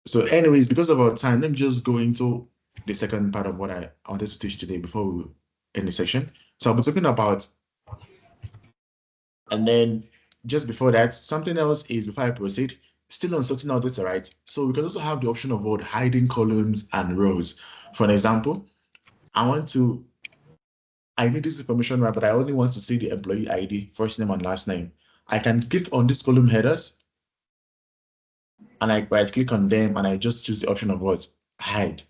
So anyways, because of our time, let me just go into the second part of what I wanted to teach today before we end the section. So I'll be talking about, and then just before that, something else is before I proceed, still on sorting out data, right? So we can also have the option of what hiding columns and rows. For an example, I need this information, right? But I only want to see the employee ID, first name and last name. I can click on this column headers and I right click on them and I just choose the option of what? Hide.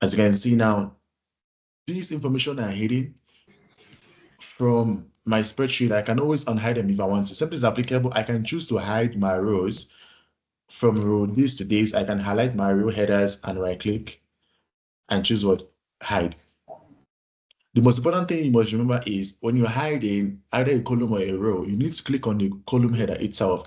As you can see now, these information are hidden from my spreadsheet. I can always unhide them if I want to. Something is applicable. I can choose to hide my rows from row this to this. I can highlight my row headers and right click and choose what? Hide. The most important thing you must remember is when you're hiding either a column or a row, you need to click on the column header itself.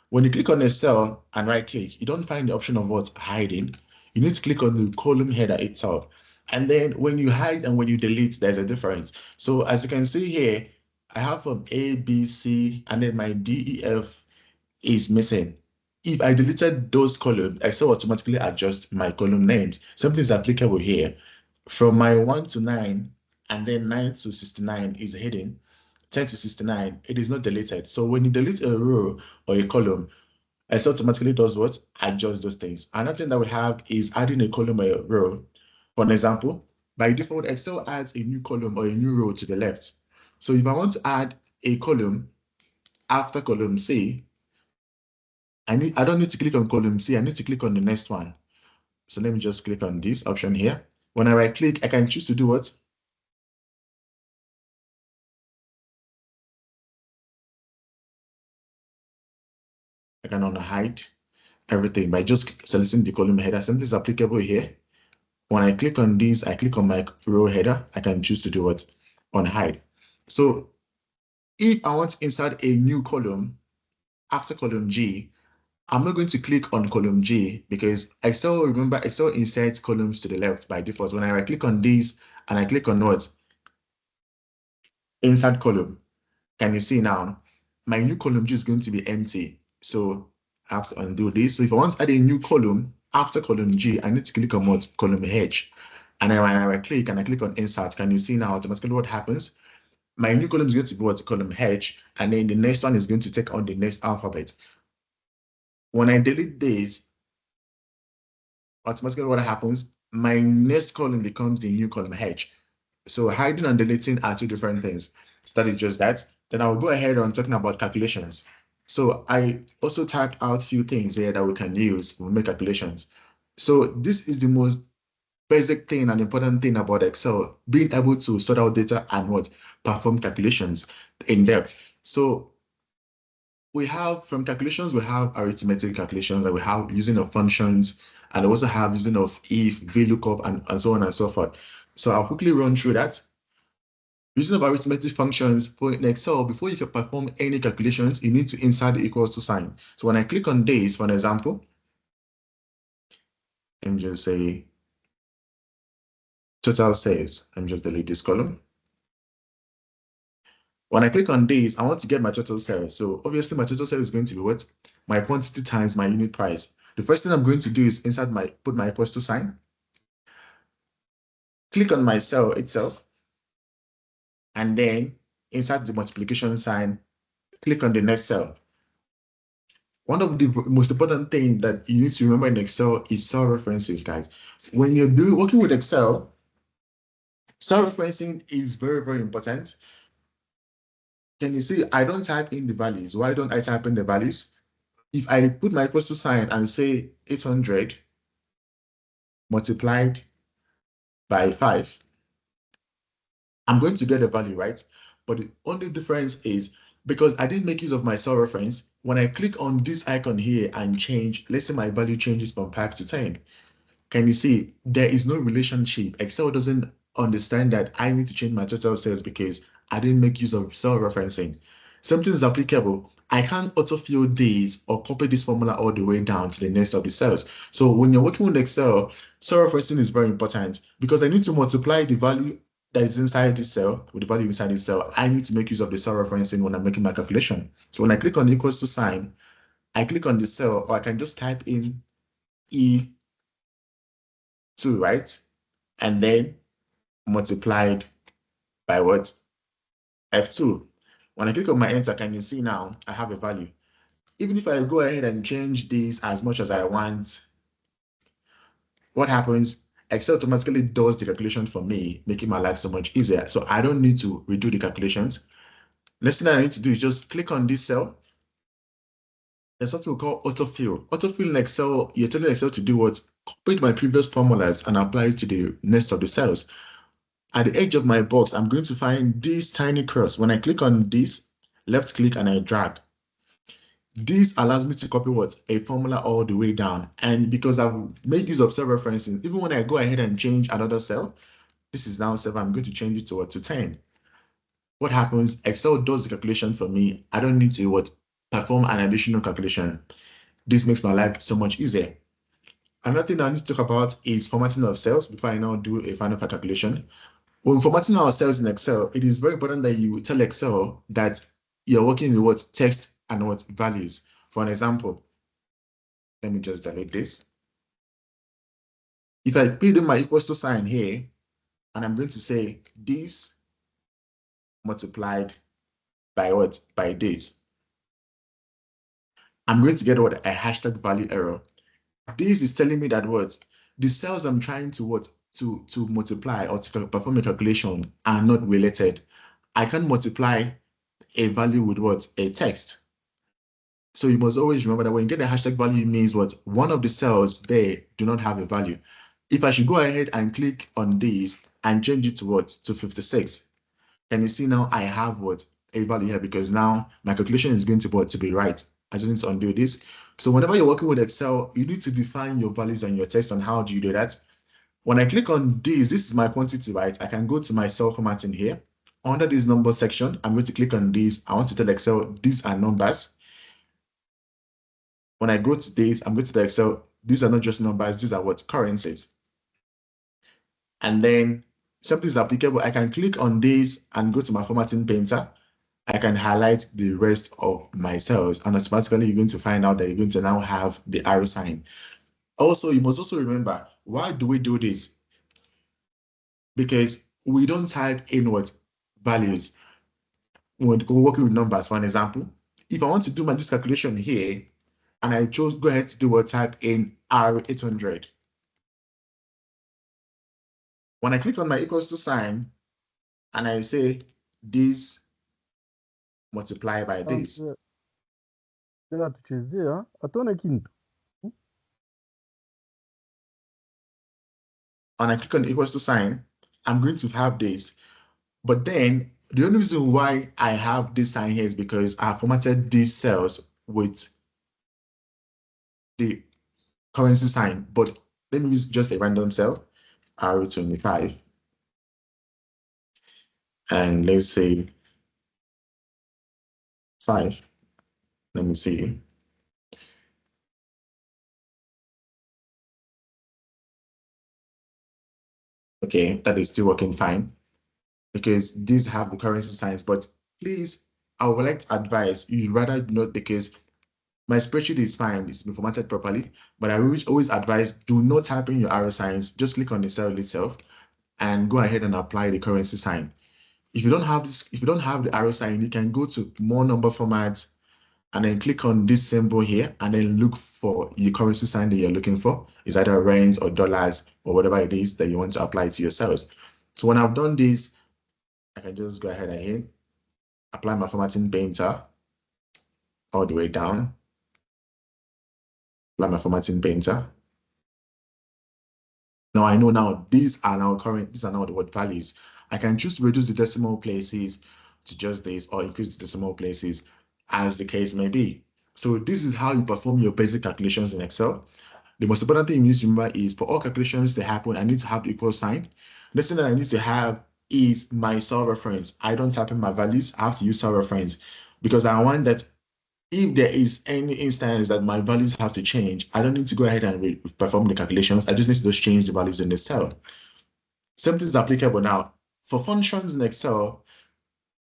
When you click on a cell and right click, you don't find the option of what? Hiding. You need to click on the column header itself. And then when you hide and when you delete, there's a difference. So as you can see here, I have from A, B, C, and then my D, E, F is missing. If I deleted those columns, Excel automatically adjust my column names. Something is applicable here. From my 1 to 9, and then 9 to 69 is hidden. 10 to 69, it is not deleted. So when you delete a row or a column, Excel automatically does what? Adjust those things. Another thing that we have is adding a column or a row. For an example, by default, Excel adds a new column or a new row to the left. So if I want to add a column after column C, I don't need to click on column C, I need to click on the next one. So let me just click on this option here. When I right click, I can choose to do what? I can unhide everything by just selecting the column header. Simply is applicable here. When I click on this, I click on my row header, I can choose to do what? Unhide. So if I want to insert a new column after column G, I'm not going to click on column G because Excel, remember, Excel inserts columns to the left by default. When I right click on this and I click on what? Insert column. Can you see now? My new column G is going to be empty. So I have to undo this. So if I want to add a new column after column G, I need to click on what? Column H. And when I right click and I click on insert, can you see now automatically what happens? My new column is going to be what? Column H. And then the next one is going to take on the next alphabet. When I delete this, automatically what happens? My next column becomes the new column H. So hiding and deleting are two different things. So that is just that. Then I'll go ahead on talking about calculations. So I also typed out a few things here that we can use to make calculations. So this is the most basic thing and important thing about Excel, being able to sort out data and what? Perform calculations in depth. So we have, from calculations, we have arithmetic calculations that we have using of functions, and we also have using of if, VLOOKUP, and so on and so forth. So I'll quickly run through that. Using of arithmetic functions for in Excel, before you can perform any calculations, you need to insert the equals to sign. So when I click on this, for an example, let me just say total sales. Let me just delete this column. When I click on this, I want to get my total sales. So obviously my total sales is going to be what? My quantity times my unit price. The first thing I'm going to do is put my equals to sign. Click on my cell itself, and then insert the multiplication sign. Click on the next cell. One of the most important things that you need to remember in Excel is cell references, guys. When you're working with Excel, cell referencing is very, very important. Can you see, I don't type in the values. Why don't I type in the values? If I put my equals to sign and say 800 multiplied by 5, I'm going to get a value, right? But the only difference is because I didn't make use of my cell reference, when I click on this icon here and change, let's say my value changes from 5 to 10. Can you see there is no relationship? Excel doesn't understand that I need to change my total sales because I didn't make use of cell referencing. Something is applicable. I can't autofill these or copy this formula all the way down to the next of the cells. So when you're working with Excel, cell referencing is very important because I need to multiply the value that is inside this cell with the value inside this cell. I need to make use of the cell referencing when I'm making my calculation. So when I click on equals to sign, I click on the cell, or I can just type in E2, right? And then multiplied by what? F2. When I click on my enter, can you see now I have a value? Even if I go ahead and change this as much as I want, what happens? Excel automatically does the calculation for me, making my life so much easier. So I don't need to redo the calculations. Next thing I need to do is just click on this cell. There's something we call autofill. Autofill in Excel, you're telling Excel to do what? Copy my previous formulas and apply it to the next of the cells. At the edge of my box, I'm going to find this tiny cross. When I click on this, left click and I drag. This allows me to copy what? A formula all the way down. And because I've made use of cell referencing, even when I go ahead and change another cell, this is now 7, I'm going to change it to what? To 10. What happens? Excel does the calculation for me. I don't need to what? Perform an additional calculation. This makes my life so much easier. Another thing I need to talk about is formatting of cells before I now do a final calculation. When formatting our cells in Excel, it is very important that you tell Excel that you're working with what? Text and what? Values. For an example, let me just delete this. If I put in my equals to sign here, and I'm going to say this multiplied by what? By days. I'm going to get what? A hashtag value error. This is telling me that what? The cells I'm trying to what? To multiply or to perform a calculation are not related. I can multiply a value with what? A text. So you must always remember that when you get a hashtag value, it means what? One of the cells there do not have a value. If I should go ahead and click on this and change it to what? To 56. Can you see now I have what? A value here, because now my calculation is going to what? To be right. I just need to undo this. So whenever you're working with Excel, you need to define your values and your text. And how do you do that? When I click on this is my quantity, right? I can go to my cell formatting here. Under this number section, I'm going to click on this. I want to tell Excel these are numbers. When I go to this, I'm going to the Excel. These are not just numbers. These are what? Currencies. And then something is applicable. I can click on this and go to my formatting painter. I can highlight the rest of my cells, and automatically you're going to find out that you're going to now have the arrow sign. Also, you must also remember, why do we do this? Because we don't type in what values when we're working with numbers. For an example, if I want to do this calculation here, and I chose go ahead to do what, type in R800. When I click on my equals to sign, and I say this multiply by this, Tena tuchezea, hatuona kintu. and I click on equals to sign, I'm going to have this. But then the only reason why I have this sign here is because I formatted these cells with the currency sign. But let me use just a random cell, R25. And let's say 5. Let me see. Okay, that is still working fine, because these have the currency signs. But please, I would like to advise you rather not, because my spreadsheet is fine, it's been formatted properly, but I always advise do not type in your arrow signs. Just click on the cell itself and go ahead and apply the currency sign. If you don't have this, if you don't have the arrow sign, you can go to more number formats and then click on this symbol here and then look for your currency sign that you're looking for. It's either rands or dollars or whatever it is that you want to apply to your cells. So when I've done this, I can just go ahead and hit apply my formatting painter all the way down. Apply my formatting painter. Now I know now these are now the word values. I can choose to reduce the decimal places to just this or increase the decimal places as the case may be. So this is how you perform your basic calculations in Excel. The most important thing you need to remember is for all calculations to happen, I need to have the equal sign. The thing that I need to have is my cell reference. I don't type in my values. I have to use cell reference because I want that if there is any instance that my values have to change, I don't need to go ahead and perform the calculations. I just need to just change the values in the cell. Same thing is applicable now for functions in Excel,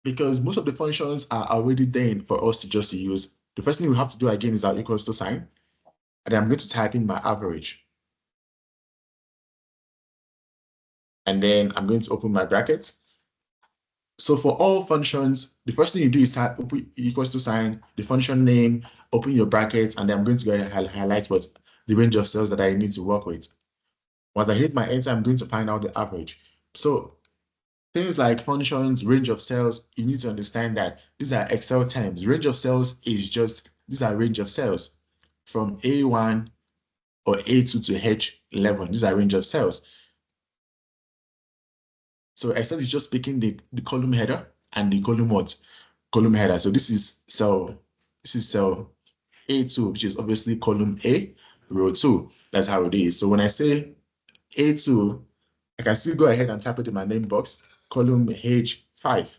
because most of the functions are already there for us to just use. The first thing we have to do again is our equals to sign. And then I'm going to type in my average. And then I'm going to open my brackets. So for all functions, the first thing you do is type equals to sign, the function name, open your brackets, and then I'm going to go ahead and highlight what the range of cells that I need to work with. Once I hit my enter, I'm going to find out the average. So things like functions, range of cells, you need to understand that these are Excel terms. Range of cells is just, these are range of cells from A1 or A2 to H11. These are range of cells. So Excel is just picking the column header and the column what? Column header. So this is cell A2, which is obviously column A, row 2. That's how it is. So when I say A2, I can still go ahead and type it in my name box, column H5.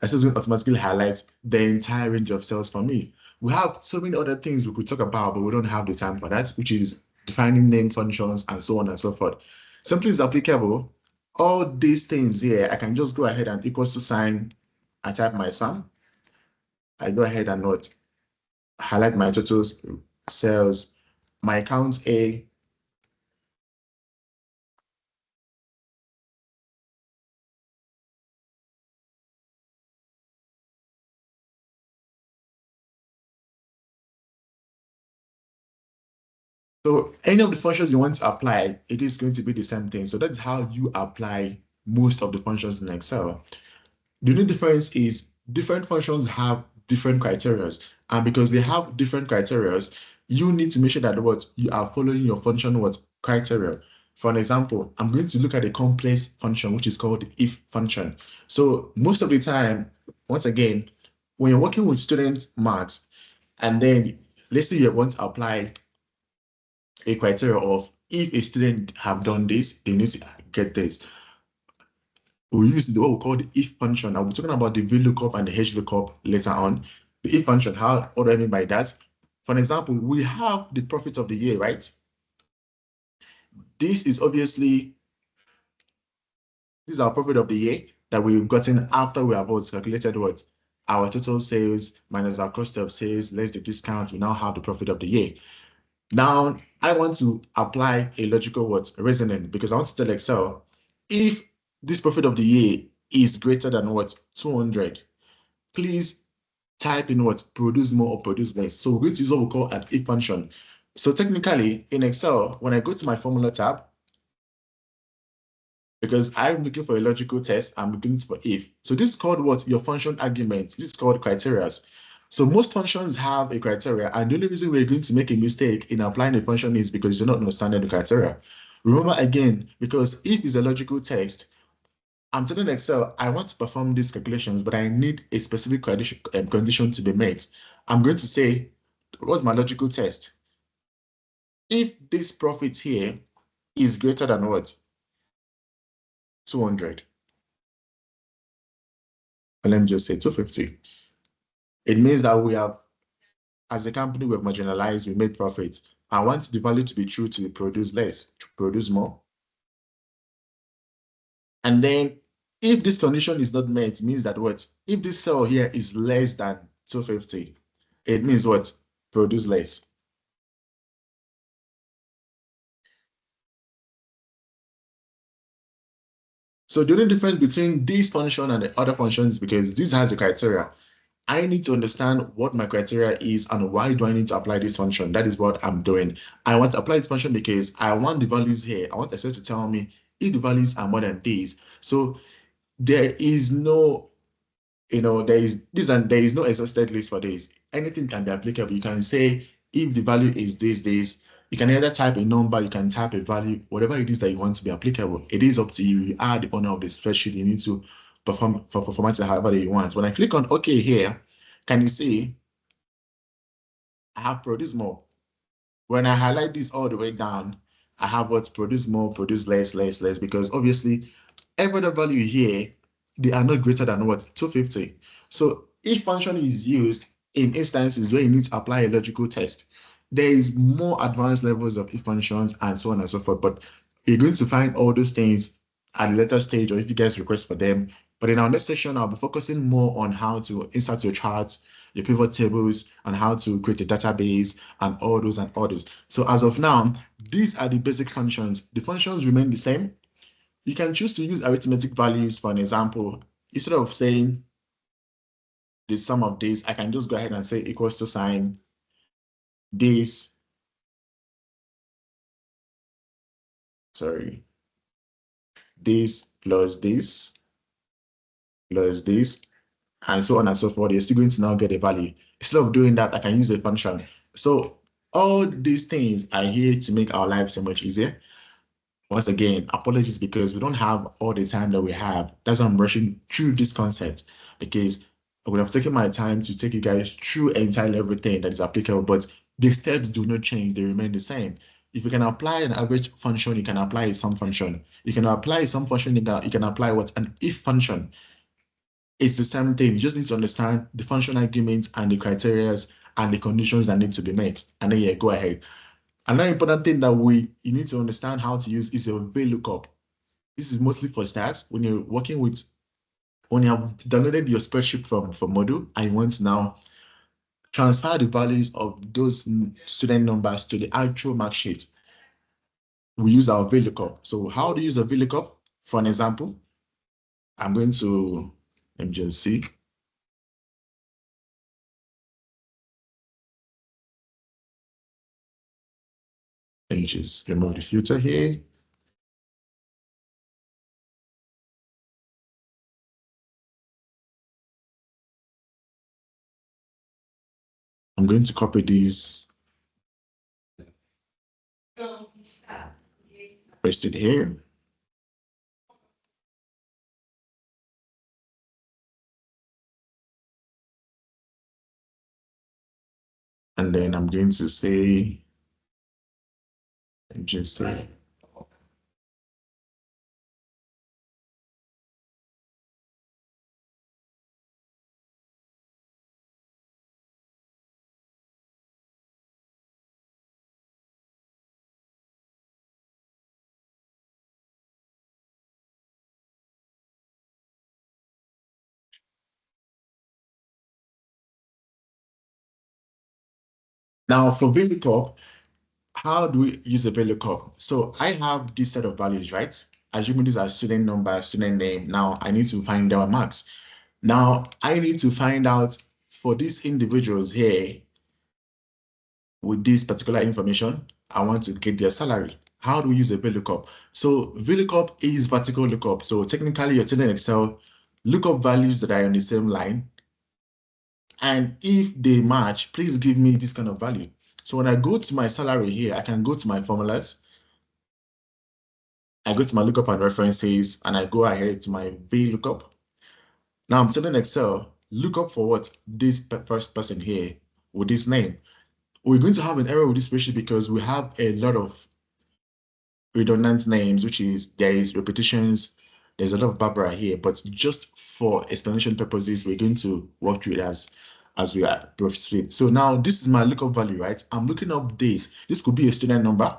This is going to automatically highlight the entire range of cells for me. We have so many other things we could talk about, but we don't have the time for that, which is defining name functions and so on and so forth. Simply is applicable. All these things here, I can just go ahead and equals to sign. I type my sum. I go ahead and note, highlight my totals, cells, my accounts A, So any of the functions you want to apply, it is going to be the same thing. So that's how you apply most of the functions in Excel. The only difference is different functions have different criteria. And because they have different criteria, you need to make sure that what you are following your function what criteria. For an example, I'm going to look at a complex function, which is called the if function. So most of the time, once again, when you're working with student marks, and then let's say you want to apply a criteria of if a student have done this, they need to get this. We use what we call the if function. I'll be talking about the VLOOKUP and the HLOOKUP later on. The if function, what do I mean by that? For example, we have the profit of the year, right? This is obviously, this is our profit of the year that we've gotten after we have calculated what? Our total sales minus our cost of sales, less the discount, we now have the profit of the year. Now, I want to apply a logical what? Reasoning, because I want to tell Excel, if this profit of the year is greater than what? 200, please type in what? Produce more or produce less. So we're going to use what we call an if function. So technically, in Excel, when I go to my formula tab, because I'm looking for a logical test, I'm looking for if. So this is called what? Your function argument. This is called criteria. So most functions have a criteria, and the only reason we're going to make a mistake in applying a function is because you're not understanding the criteria. Remember again, because if is a logical test, I'm telling Excel, I want to perform these calculations, but I need a specific condition to be met. I'm going to say, what's my logical test? If this profit here is greater than what? 200. And let me just say 250. It means that we have, as a company, we have marginalized, we made profits. I want the value to be true to produce less, to produce more. And then if this condition is not met, it means that what? If this cell here is less than 250, it means what? Produce less. So the only difference between this function and the other functions is because this has a criteria. I need to understand what my criteria is and why do I need to apply this function. That is what I'm doing. I want to apply this function because I want the values here. I want Excel to tell me if the values are more than these. So there is no, there is no exhausted list for this. Anything can be applicable. You can say if the value is this, you can either type a number, you can type a value, whatever it is that you want to be applicable. It is up to you. You are the owner of the spreadsheet. You need to perform for format it however you want. When I click on OK here, can you see I have produced more? When I highlight this all the way down, I have what? Produce more, produce less, because obviously every other value here, they are not greater than what? 250. So if function is used in instances where you need to apply a logical test, there is more advanced levels of if functions and so on and so forth. But you're going to find all those things at a later stage, or if you guys request for them. But in our next session, I'll be focusing more on how to insert your charts, your pivot tables, and how to create a database and all those and others. So as of now, these are the basic functions. The functions remain the same. You can choose to use arithmetic values for an example. Instead of saying the sum of this, I can just go ahead and say equals to sign this. Sorry. This plus this plus this, and so on and so forth. You're still going to now get a value. Instead of doing that, I can use a function. So all these things are here to make our life so much easier. Once again, apologies because we don't have all the time that we have. That's why I'm rushing through this concept, because I would have taken my time to take you guys through entirely everything that is applicable, but the steps do not change. They remain the same. If you can apply an average function, you can apply a sum function. You can apply some function, you can apply what? An if function. It's the same thing. You just need to understand the function arguments and the criteria and the conditions that need to be met. And then yeah, go ahead. Another important thing that you need to understand how to use is your VLOOKUP. This is mostly for stats. When you have downloaded your spreadsheet from Moodle and you want to now transfer the values of those student numbers to the actual mark sheet, we use our VLOOKUP. So how to use a VLOOKUP? For an example, I'm going to, let me just see. Let me just remove the filter here. I'm going to copy this, paste it here. And then I'm going to say, just say, now for VLOOKUP, how do we use a VLOOKUP? So I have this set of values, right? Assuming these are student number, student name. Now I need to find their marks. Now I need to find out for these individuals here with this particular information, I want to get their salary. How do we use a VLOOKUP? So VLOOKUP is vertical lookup. So technically you're telling Excel, look up values that are on the same line. And if they match, please give me this kind of value. So when I go to my salary here, I can go to my formulas. I go to my lookup and references, and I go ahead to my VLOOKUP. Now I'm telling Excel, look up for what? This first person here with this name. We're going to have an error with this spreadsheet because we have a lot of redundant names, which is there is repetitions. There's a lot of Barbara here, but just for explanation purposes, we're going to walk through it as we are proceeding. So now this is my lookup value, right? I'm looking up this. This could be a student number.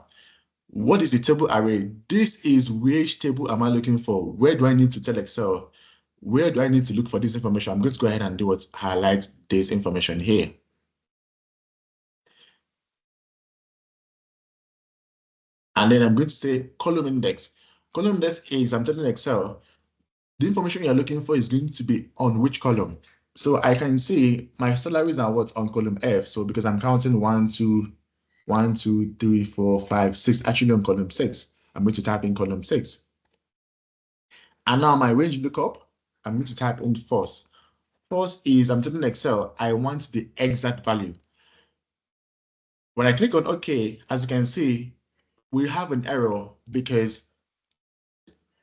What is the table array? This is which table am I looking for? Where do I need to tell Excel? Where do I need to look for this information? I'm going to go ahead and do what? Highlight this information here. And then I'm going to say column index. Column index is, I'm telling Excel, the information you're looking for is going to be on which column. So I can see my salaries are what? On column F. So because I'm counting 1, 2, 3, 4, 5, 6, actually on column 6. I'm going to type in column 6. And now my range lookup, I'm going to type in first. First is, I'm telling Excel, I want the exact value. When I click on OK, as you can see, we have an error because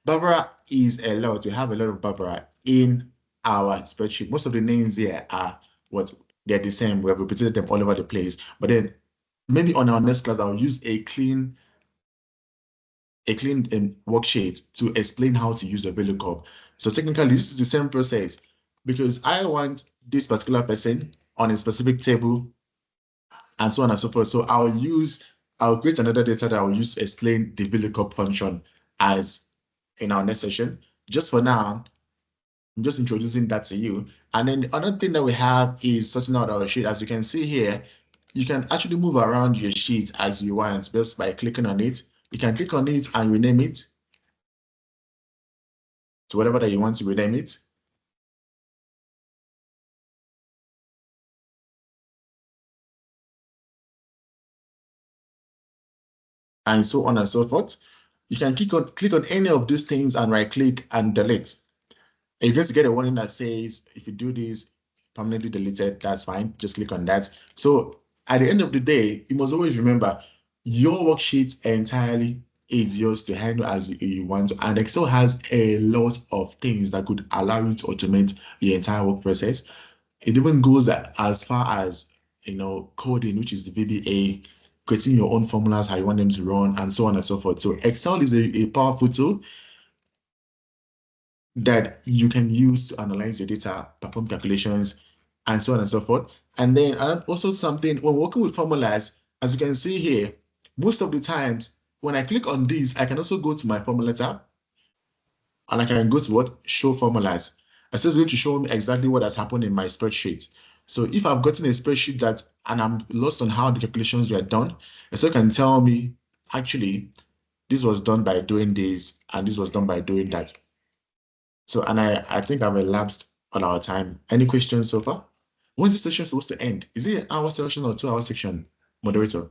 Barbara is a lot. We have a lot of Barbara in our spreadsheet. Most of the names here are what? They're the same. We have repeated them all over the place. But then maybe on our next class, I'll use a clean worksheet to explain how to use a VLOOKUP. So technically, this is the same process because I want this particular person on a specific table and so on and so forth. So I'll create another data that I'll use to explain the VLOOKUP function as in our next session. Just for now, I'm just introducing that to you. And then the other thing that we have is sorting out our sheet. As you can see here, you can actually move around your sheet as you want just by clicking on it. You can click on it and rename it to whatever that you want to rename it. And so on and so forth. You can click on any of these things and right click and delete. And you're going to get a warning that says, if you do this, permanently deleted, that's fine. Just click on that. So at the end of the day, you must always remember your worksheet entirely is yours to handle as you want to. And Excel has a lot of things that could allow you to automate the entire work process. It even goes as far as, coding, which is the VBA, creating your own formulas, how you want them to run, and so on and so forth. So Excel is a powerful tool that you can use to analyze your data, perform calculations, and so on and so forth. And then also something, when working with formulas, as you can see here, most of the times, when I click on this, I can also go to my formula tab, and I can go to what? Show formulas. It's just going to show me exactly what has happened in my spreadsheet. So if I've gotten a spreadsheet and I'm lost on how the calculations were done, Excel can tell me, actually, this was done by doing this, and this was done by doing that. So, and I think I've elapsed on our time. Any questions so far? When's this session supposed to end? Is it an hour session or 2 hour section, moderator?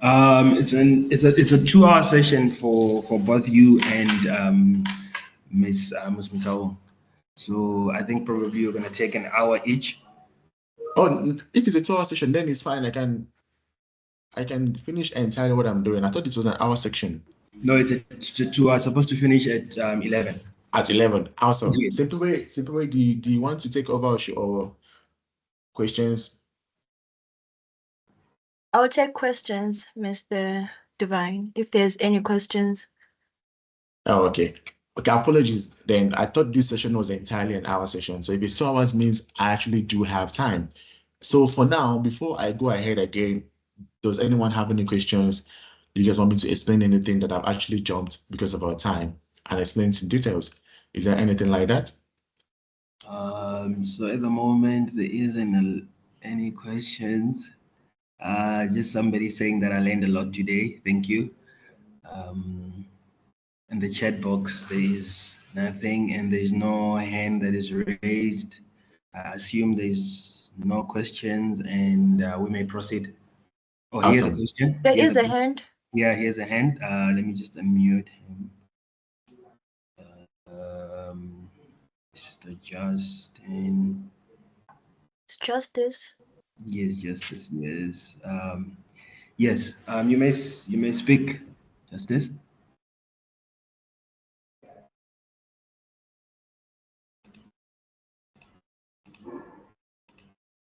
It's a 2-hour session for both you and Miss Mutao. So I think probably you're gonna take an hour each. Oh, if it's a 2-hour session, then it's fine. I can finish entirely what I'm doing. I thought it was an hour section. No, it's a 2 hour. Supposed to finish at 11. At 11. Awesome. Yeah. Simple way. Do you want to take over or questions? I'll take questions, Mr. Divine, if there's any questions. Oh, okay. Okay, apologies then. I thought this session was entirely an hour session. So if it's 2 hours means I actually do have time. So for now, before I go ahead again, does anyone have any questions? Do you guys want me to explain anything that I've actually jumped because of our time and explain some details? Is there anything like that? So at the moment there isn't any questions. Just somebody saying that I learned a lot today. Thank you. In the chat box there is nothing, and there's no hand that is raised. I assume there's no questions, and we may proceed. Oh, here's a Awesome. question. There is a hand. Yeah, here's a hand. Let me just unmute him. Mr. Justin. It's Justice. Yes, Justice. Yes. Yes. You may speak, Justice.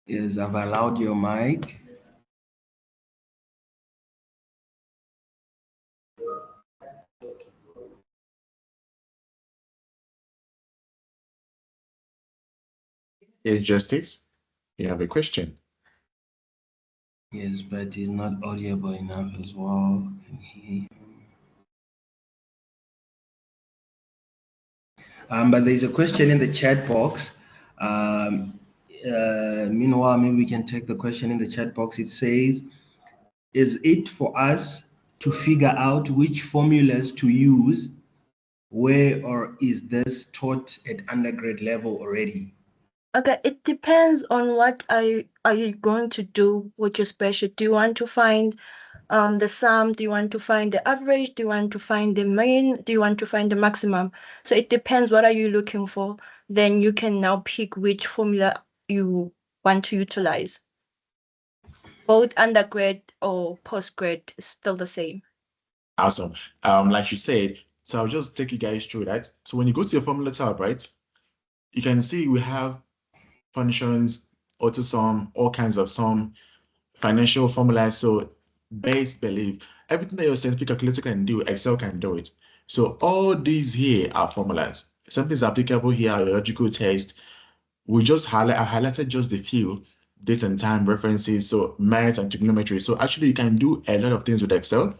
Yes, I've allowed your mic. Yes, Justice, you have a question. Yes, but he's not audible enough as well. But there's a question in the chat box. Meanwhile, maybe we can take the question in the chat box. It says, is it for us to figure out which formulas to use where, or is this taught at undergrad level already? Okay, it depends on what are you going to do with your spreadsheet. Do you want to find the sum? Do you want to find the average? Do you want to find the mean? Do you want to find the maximum? So it depends what are you looking for. Then you can now pick which formula you want to utilize. Both undergrad or postgrad is still the same. Awesome. Like you said, so I'll just take you guys through that. So when you go to your formula tab, right, you can see we have functions, auto sum, all kinds of sum, financial formulas. So base, believe, everything that your scientific calculator can do, Excel can do it. So all these here are formulas. Something's applicable here, a logical test. We just I highlighted just a few, date and time references, so math and trigonometry. So actually you can do a lot of things with Excel.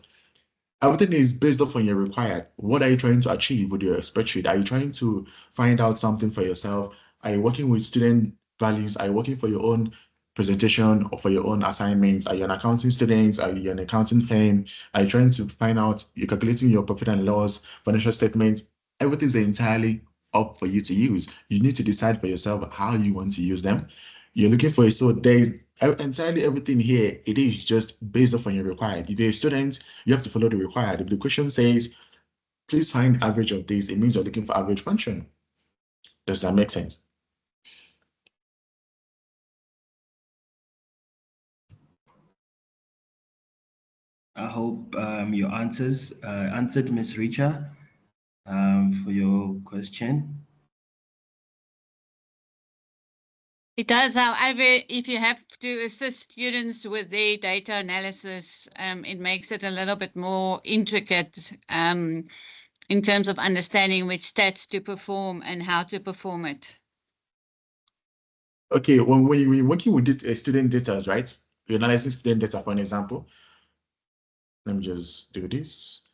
Everything is based off on your required. What are you trying to achieve with your spreadsheet? Are you trying to find out something for yourself? Are you working with student values? Are you working for your own presentation or for your own assignments? Are you an accounting student? Are you an accounting firm? Are you trying to find out, you're calculating your profit and loss, financial statements? Everything's entirely up for you to use. You need to decide for yourself how you want to use them. You're looking for it. So there's entirely everything here. It is just based off on your required. If you're a student, you have to follow the required. If the question says, please find average of this, it means you're looking for average function. Does that make sense? I hope your answers answered Ms. Richa for your question. It does, however, if you have to assist students with their data analysis, it makes it a little bit more intricate in terms of understanding which stats to perform and how to perform it. Okay, when we're working with student data, right? We're analyzing student data, for an example. Let me just do this.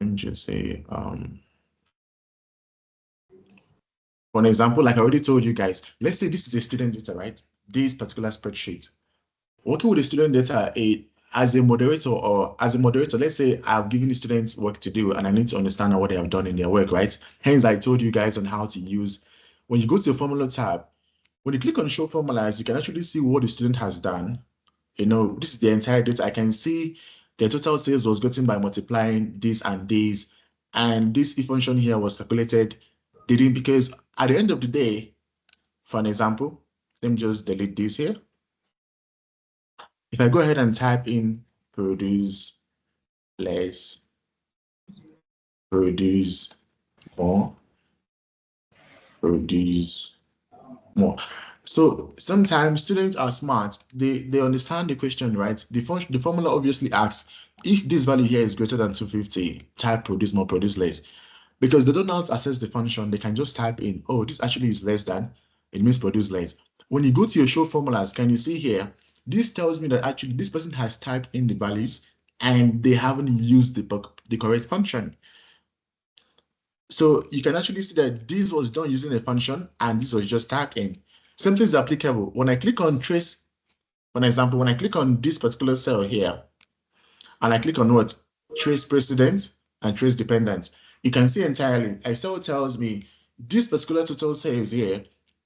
Let me just say, for an example, like I already told you guys, let's say this is a student data, right? This particular spreadsheet. Working with the student data, as a moderator, let's say I've given the students work to do and I need to understand what they have done in their work, right? Hence, I told you guys on how to use, when you go to the formula tab, When you click on show formulas, you can actually see what the student has done. You know, this is the entire data. I can see the total sales was gotten by multiplying this and this, and this if function here was calculated, didn't, because at the end of the day, for an example, let me just delete this here. If I go ahead and type in produce less, produce more, produce more. So sometimes students are smart. They understand the question, right? The formula obviously asks if this value here is greater than 250, type produce more, produce less. Because they don't know how to access the function, they can just type in, oh, this actually is less than, it means produce less. When you go to your show formulas, can you see here? This tells me that actually this person has typed in the values and they haven't used the correct function. So you can actually see that this was done using a function and this was just typed in. Same thing is applicable. When I click on trace, for example, when I click on this particular cell here, and I click on what? Trace precedent and trace dependent, you can see entirely, Excel tells me this particular total sales here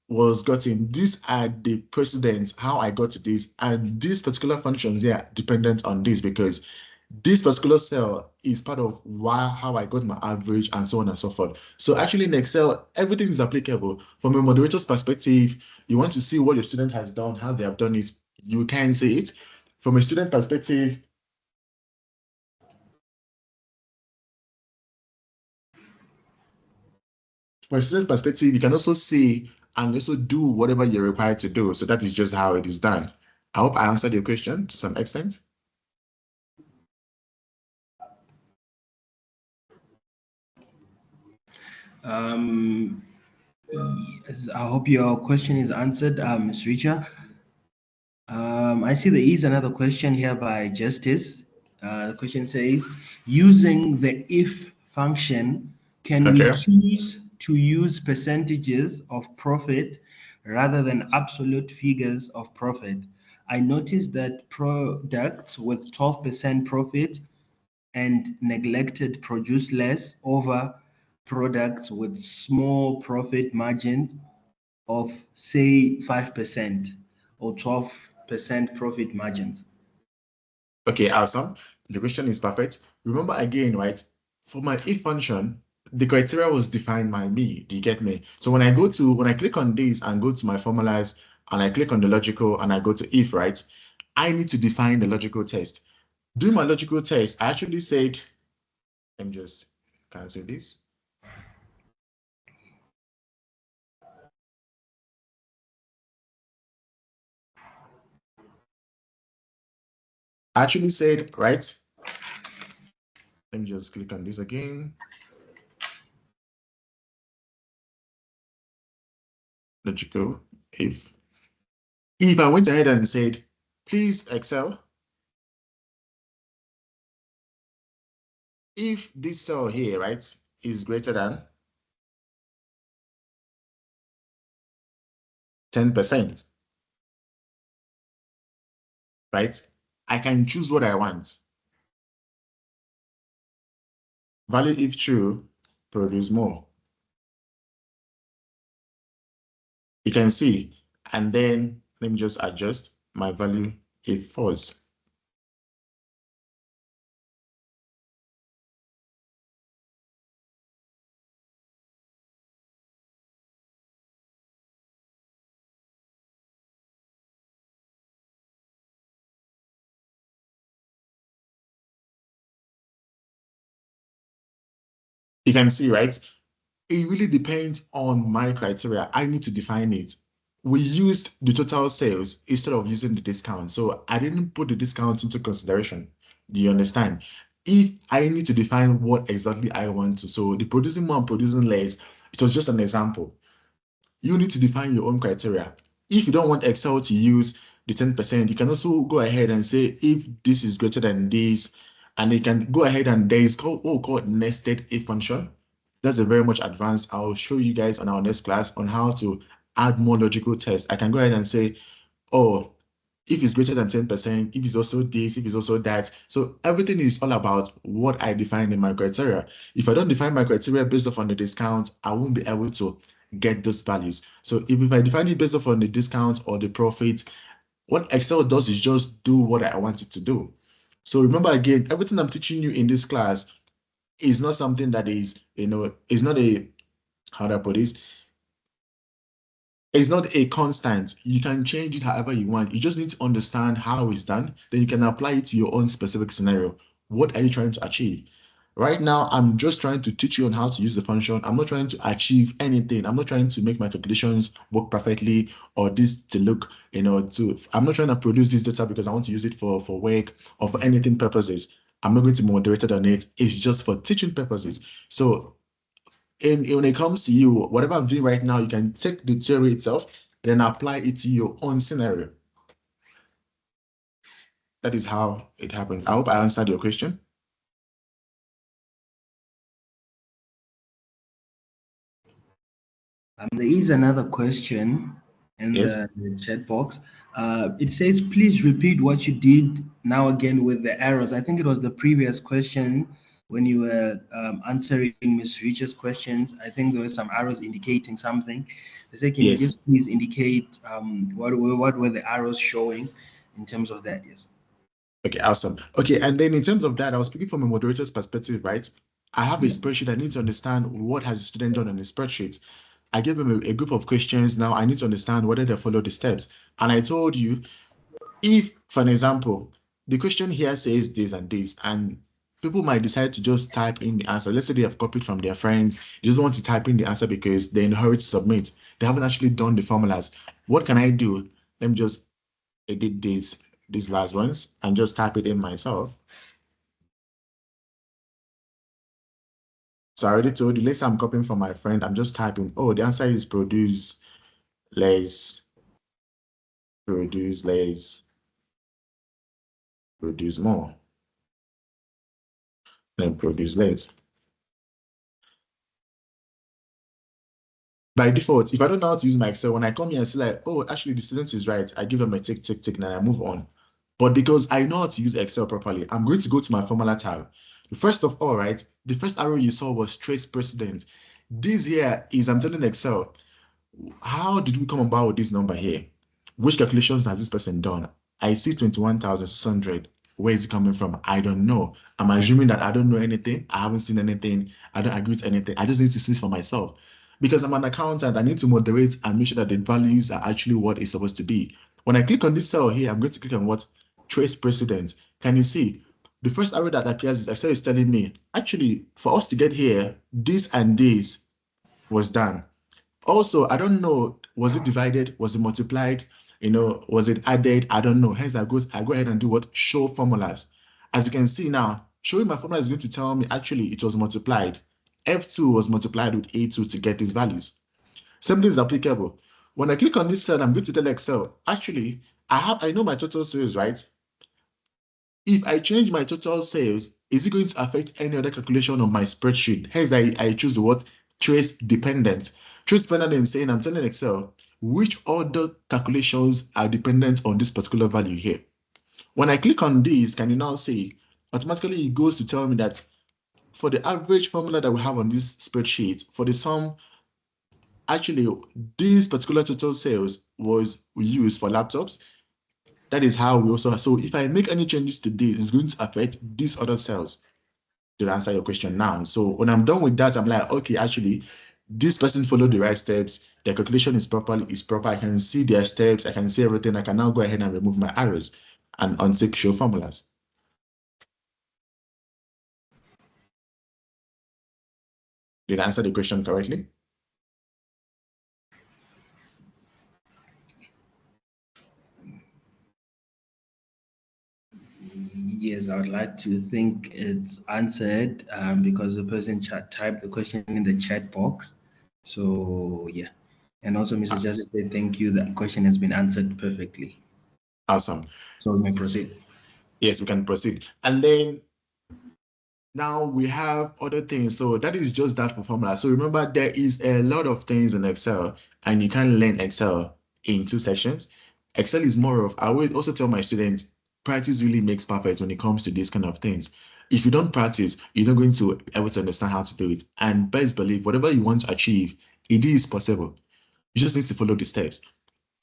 was gotten, these are the precedents, how I got to this, and these particular functions here dependent on this, because this particular cell is part of how I got my average and so on and so forth. So actually in Excel, everything is applicable. From a moderator's perspective, you want to see what your student has done, how they have done it, you can see it. From a student perspective, from a student's perspective, you can also see and also do whatever you're required to do. So that is just how it is done. I hope I answered your question to some extent. Yes, I hope your question is answered, Ms. Richa. I see there is another question here by Justice. The question says, using the if function, can we choose to use percentages of profit rather than absolute figures of profit? I noticed that products with 12% profit and neglected produce less over products with small profit margins of say 5% or 12% profit margins. Okay, awesome. The question is perfect. Remember again, right? For my if function, the criteria was defined by me. Do you get me? So when I click on this and go to my formulas and I click on the logical and I go to if, right? I need to define the logical test. During my logical test, I actually said, let me just cancel this. I actually said, right? Let me just click on this again. Logical if I went ahead and said, please Excel, if this cell here, right, is greater than 10%, right, I can choose what I want. Value if true, produce more. You can see, and then let me just adjust my value if false. You can see, right? It really depends on my criteria. I need to define it. We used the total sales instead of using the discount. So I didn't put the discount into consideration. Do you understand? If I need to define what exactly I want to, so the producing more and producing less, it was just an example. You need to define your own criteria. If you don't want Excel to use the 10%, you can also go ahead and say, if this is greater than this, and you can go ahead and there is called nested if function. That's a very much advanced. I'll show you guys on our next class on how to add more logical tests. I can go ahead and say, oh, if it's greater than 10%, if it's also this, if it's also that. So everything is all about what I define in my criteria. If I don't define my criteria based off on the discount, I won't be able to get those values. So if I define it based off on the discount or the profit, what Excel does is just do what I want it to do. So remember again, everything I'm teaching you in this class is not something that is, is not a, how do I put this? It's not a constant. You can change it however you want. You just need to understand how it's done. Then you can apply it to your own specific scenario. What are you trying to achieve? Right now, I'm just trying to teach you on how to use the function. I'm not trying to achieve anything. I'm not trying to make my calculations work perfectly or this to look, I'm not trying to produce this data because I want to use it for work or for anything purposes. I'm not going to be moderated on it. It's just for teaching purposes. So when it comes to you, whatever I'm doing right now, you can take the theory itself, then apply it to your own scenario. That is how it happens. I hope I answered your question. There is another question in Yes. the chat box. It says, please repeat what you did now again with the arrows. I think it was the previous question when you were answering Ms. Rich's questions. I think there were some arrows indicating something. They say, can you Yes. just please indicate what were the arrows showing in terms of that? Yes. Okay, awesome. Okay, and then in terms of that, I was speaking from a moderator's perspective, right? I have a spreadsheet. I need to understand what has the student done on the spreadsheet. I gave them a group of questions. Now I need to understand whether they follow the steps. And I told you, if, for an example, the question here says this and this, and people might decide to just type in the answer. Let's say they have copied from their friends, they just want to type in the answer because they're in a hurry to submit. They haven't actually done the formulas. What can I do? Let me just edit these last ones and just type it in myself. So I already told you, let's say I'm copying from my friend. I'm just typing, oh, the answer is produce less, produce less, produce more, then produce less. By default, if I don't know how to use my Excel, when I come here and say like, oh, actually the student is right, I give them a tick, tick, tick, and then I move on. But because I know how to use Excel properly, I'm going to go to my formula tab. First of all, right, the first arrow you saw was trace precedent. This here is, I'm telling Excel, how did we come about with this number here? Which calculations has this person done? I see 21,600. Where is it coming from? I don't know. I'm assuming that I don't know anything. I haven't seen anything. I don't agree with anything. I just need to see for myself. Because I'm an accountant, I need to moderate and make sure that the values are actually what it's supposed to be. When I click on this cell here, I'm going to click on what? Trace precedent. Can you see? The first arrow that appears is Excel is telling me, actually, for us to get here, this and this was done. Also, I don't know, was it divided? Was it multiplied? Was it added? I don't know. Hence, I go ahead and do what? Show formulas. As you can see now, showing my formula is going to tell me actually it was multiplied. F2 was multiplied with A2 to get these values. Same thing is applicable. When I click on this cell, I'm going to tell Excel, actually, I know my total sales, right? If I change my total sales, is it going to affect any other calculation on my spreadsheet? Hence, I choose the word trace dependent. Trace dependent is saying I'm telling Excel which other calculations are dependent on this particular value here. When I click on this, can you now see automatically it goes to tell me that for the average formula that we have on this spreadsheet, for the sum, actually, this particular total sales was used for laptops. That is how we also, so if I make any changes to this, it's going to affect these other cells to answer your question now. So when I'm done with that, I'm like, okay, actually, this person followed the right steps. Their calculation is proper. I can see their steps. I can see everything. I can now go ahead and remove my arrows and untick show formulas. Did I answer the question correctly? Yes, I would like to think it's answered because the person typed the question in the chat box. So yeah, and also Mr. Justice said thank you. The question has been answered perfectly. Awesome. So we may proceed. Yes, we can proceed. And then now we have other things. So that is just that for formula. So remember, there is a lot of things in Excel, and you can learn Excel in 2 sessions. Excel is more of, I will also tell my students, practice really makes perfect when it comes to these kind of things. If you don't practice, you're not going to be able to understand how to do it. And best believe, whatever you want to achieve, It is possible. You just need to follow the steps.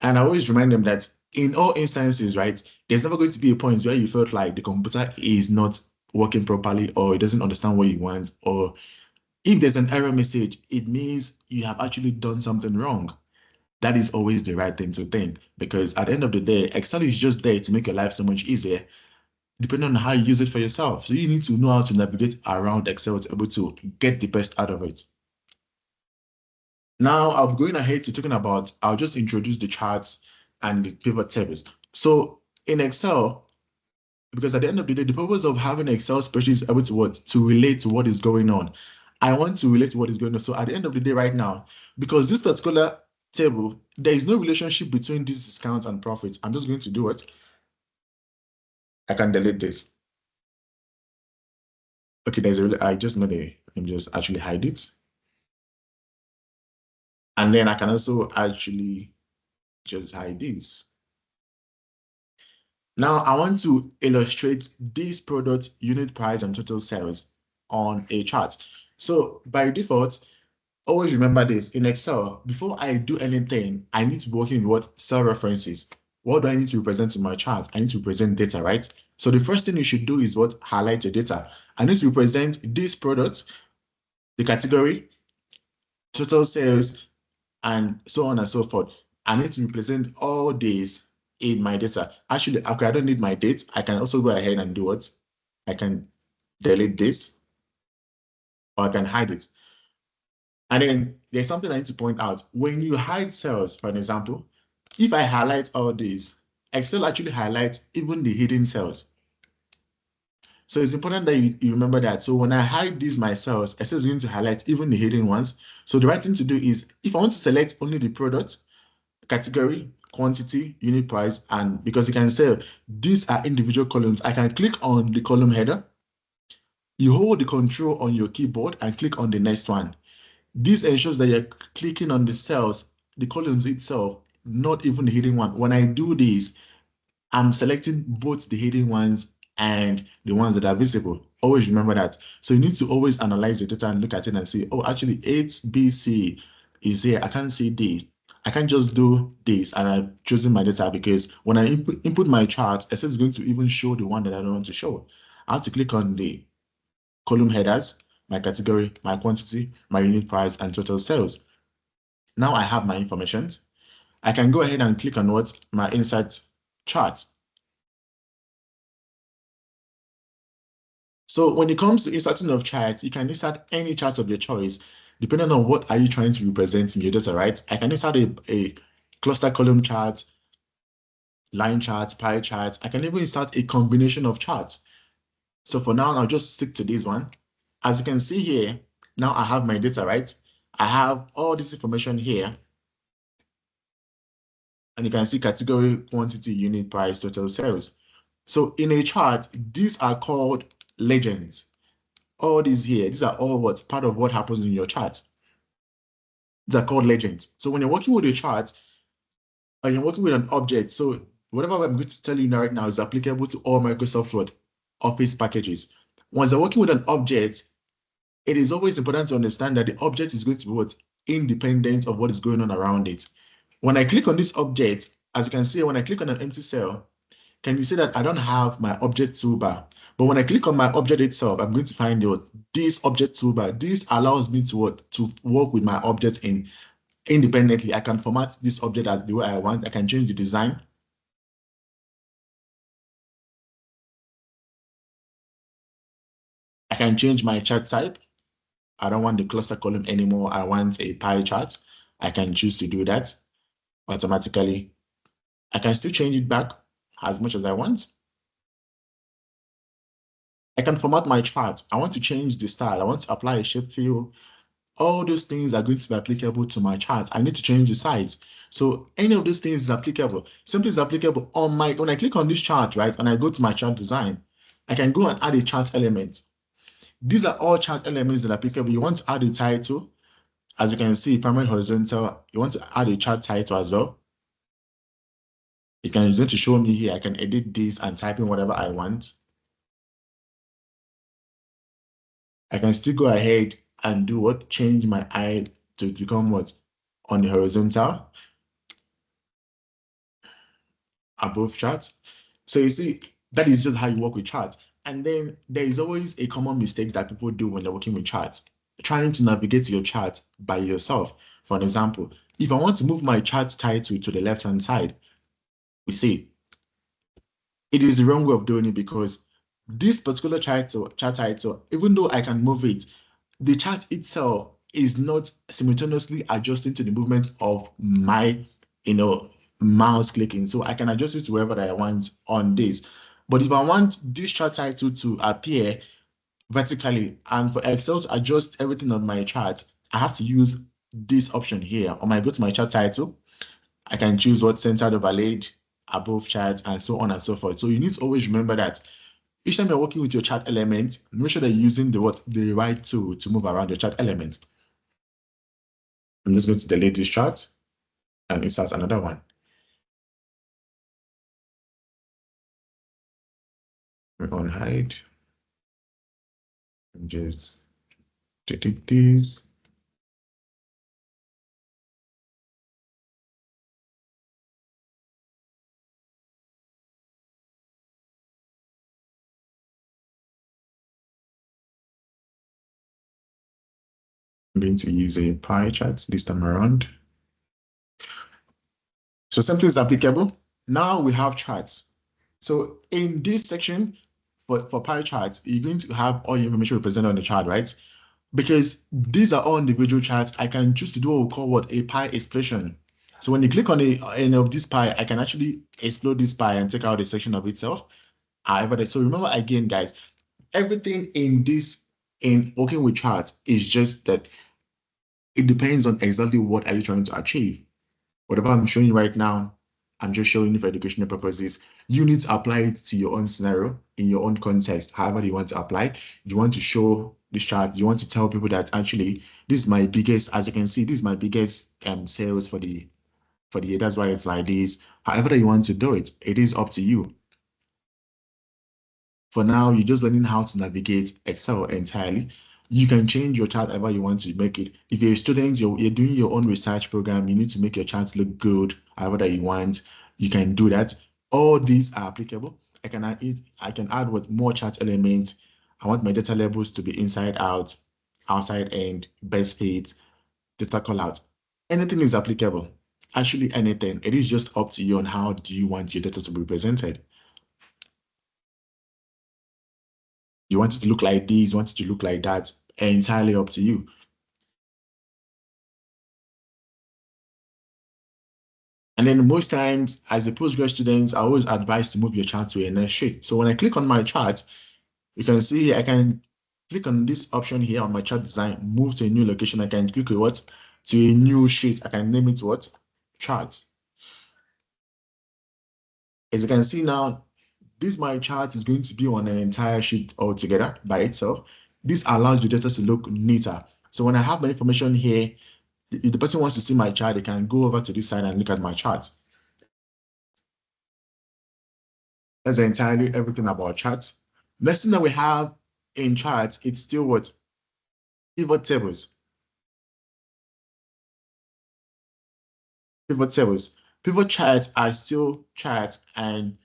And I always remind them that in all instances, right, there's never going to be a point where you felt like the computer is not working properly or it doesn't understand what you want, or if there's an error message, it means you have actually done something wrong. That is always the right thing to think, because at the end of the day, Excel is just there to make your life so much easier, depending on how you use it for yourself. So you need to know how to navigate around Excel to be able to get the best out of it. Now I'm going ahead to talking about, I'll just introduce the charts and the pivot tables. So in Excel, because at the end of the day, the purpose of having an Excel spreadsheet is able to what? To relate to what is going on. I want to relate to what is going on. So at the end of the day right now, because this particular table, there is no relationship between these discounts and profits. I'm just going to do it. I can delete this. Okay, there's a, I just know let me just actually hide it. And then I can also actually just hide this. Now I want to illustrate this product unit price and total sales on a chart. So by default, always remember this in Excel, before I do anything, I need to be working with what? Cell references. What do I need to represent in my chart? I need to present data, right? So the first thing you should do is what? Highlight your data. I need to represent this product, the category, total sales, and so on and so forth. I need to represent all these in my data. Actually, okay, I don't need my dates. I can also go ahead and do what? I can delete this, or I can hide it. And then there's something I need to point out. When you hide cells, for an example, if I highlight all these, Excel actually highlights even the hidden cells. So it's important that you remember that. So when I hide these my cells, Excel is going to highlight even the hidden ones. So the right thing to do is, if I want to select only the product, category, quantity, unit price, and because you can say these are individual columns, I can click on the column header. You hold the control on your keyboard and click on the next one. This ensures that you're clicking on the cells, the columns itself, not even the hidden one. When I do this, I'm selecting both the hidden ones and the ones that are visible. Always remember that. So you need to always analyze your data and look at it and say, oh, actually HBC is here. I can't see D. I can't just do this and I'm choosing my data, because when I input my chart, Excel is going to even show the one that I don't want to show. I have to click on the column headers, my category, my quantity, my unit price, and total sales. Now I have my information. I can go ahead and click on what? My insert chart. So when it comes to inserting of charts, you can insert any chart of your choice, depending on what are you trying to represent in your data, right? I can insert a cluster column chart, line chart, pie chart. I can even insert a combination of charts. So for now, I'll just stick to this one. As you can see here, now I have my data, right? I have all this information here. And you can see category, quantity, unit price, total sales. So in a chart, these are called legends. All these here, these are all what part of what happens in your chart. These are called legends. So when you're working with a chart, and you're working with an object, so whatever I'm going to tell you right now is applicable to all Microsoft Word Office packages. Once you're working with an object, it is always important to understand that the object is going to be what? Independent of what is going on around it. When I click on this object, as you can see, when I click on an empty cell, can you see that I don't have my object toolbar? But when I click on my object itself, I'm going to find this object toolbar. This allows me to work with my object independently. I can format this object as the way I want. I can change the design. I can change my chart type. I don't want the cluster column anymore. I want a pie chart. I can choose to do that automatically. I can still change it back as much as I want. I can format my chart. I want to change the style. I want to apply a shape fill. All those things are going to be applicable to my chart. I need to change the size. So any of those things is applicable. Simply is applicable on when I click on this chart, right, and I go to my chart design, I can go and add a chart element. These are all chart elements that are applicable. You want to add a title. As you can see, primary horizontal, you want to add a chart title as well. It's going to show me here. I can edit this and type in whatever I want. I can still go ahead and do what? Change my to become what? On the horizontal above chart. So you see, that is just how you work with charts. And then there is always a common mistake that people do when they're working with charts, trying to navigate your chart by yourself. For an example, if I want to move my chart title to the left-hand side, we see it is the wrong way of doing it, because this particular chart title, even though I can move it, the chart itself is not simultaneously adjusting to the movement of my, mouse clicking. So I can adjust it to wherever I want on this. But if I want this chart title to appear vertically and for Excel to adjust everything on my chart, I have to use this option here. Or I go to my chart title, I can choose what centered, overlaid, above chart, and so on and so forth. So you need to always remember that each time you're working with your chart element, make sure that you're using the right tool to move around your chart element. I'm just going to delete this chart and insert another one. We're on hide. And just delete these. I'm going to use a pie chart this time around. So something is applicable. Now we have charts. So in this section for pie charts, you're going to have all your information represented on the chart, right? Because these are all individual charts, I can choose to do what we call a pie explosion. So when you click on any of this pie, I can actually explode this pie and take out a section of itself. However, so remember again, guys, everything in working with charts is just that it depends on exactly what are you trying to achieve. Whatever I'm showing you right now, I'm just showing you for educational purposes. You need to apply it to your own scenario, in your own context, however you want to apply. You want to show this chart, you want to tell people that actually, this is my biggest, as you can see, this is my biggest sales for the year. That's why it's like this. However you want to do it, it is up to you. For now, you're just learning how to navigate Excel entirely. You can change your chart however you want to make it. If you're a student, you're doing your own research program, you need to make your charts look good, however that you want, you can do that. All these are applicable. I can add with more chart elements. I want my data labels to be inside out, outside end, best fit, data callout. Anything is applicable. Actually, anything. It is just up to you on how do you want your data to be presented. You want it to look like this, you want it to look like that, entirely up to you. And then most times, as a postgrad student, I always advise to move your chart to a next sheet. So when I click on my chart, you can see I can click on this option here on my chart design, move to a new location. I can click what? To a new sheet. I can name it what? Chart. As you can see now, my chart is going to be on an entire sheet altogether by itself. This allows your data to look neater. So when I have my information here, if the person wants to see my chart, they can go over to this side and look at my chart. That's entirely everything about charts. Next thing that we have in charts, it's still what? Pivot tables. Pivot tables. Pivot charts are still charts, and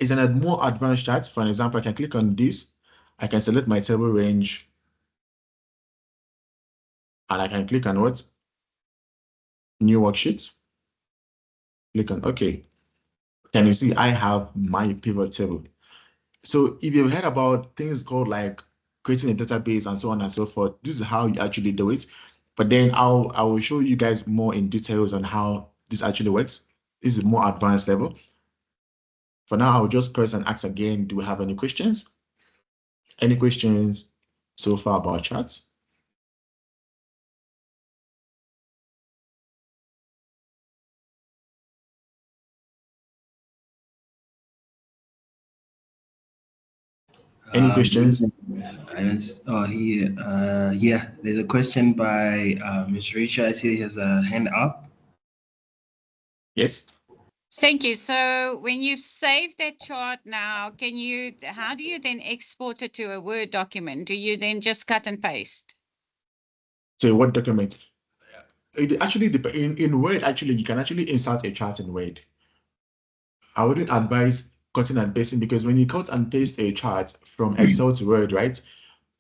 it's a more advanced chart. For an example, I can click on this. I can select my table range, and I can click on what? New worksheets. Click on OK. Can you see I have my pivot table? So if you've heard about things called like creating a database and so on and so forth, this is how you actually do it. But then I will show you guys more in details on how this actually works. This is more advanced level. For now, I'll just press and ask again, do we have any questions? Any questions so far about charts? Any questions? Yeah, there's a question by Ms. Risha. I see he has a hand up. Yes. Thank you. So when you've saved that chart now, how do you then export it to a Word document? Do you then just cut and paste? So what document? It actually depends. In Word, actually, you can actually insert a chart in Word. I wouldn't advise cutting and pasting, because when you cut and paste a chart from Excel to Word, right,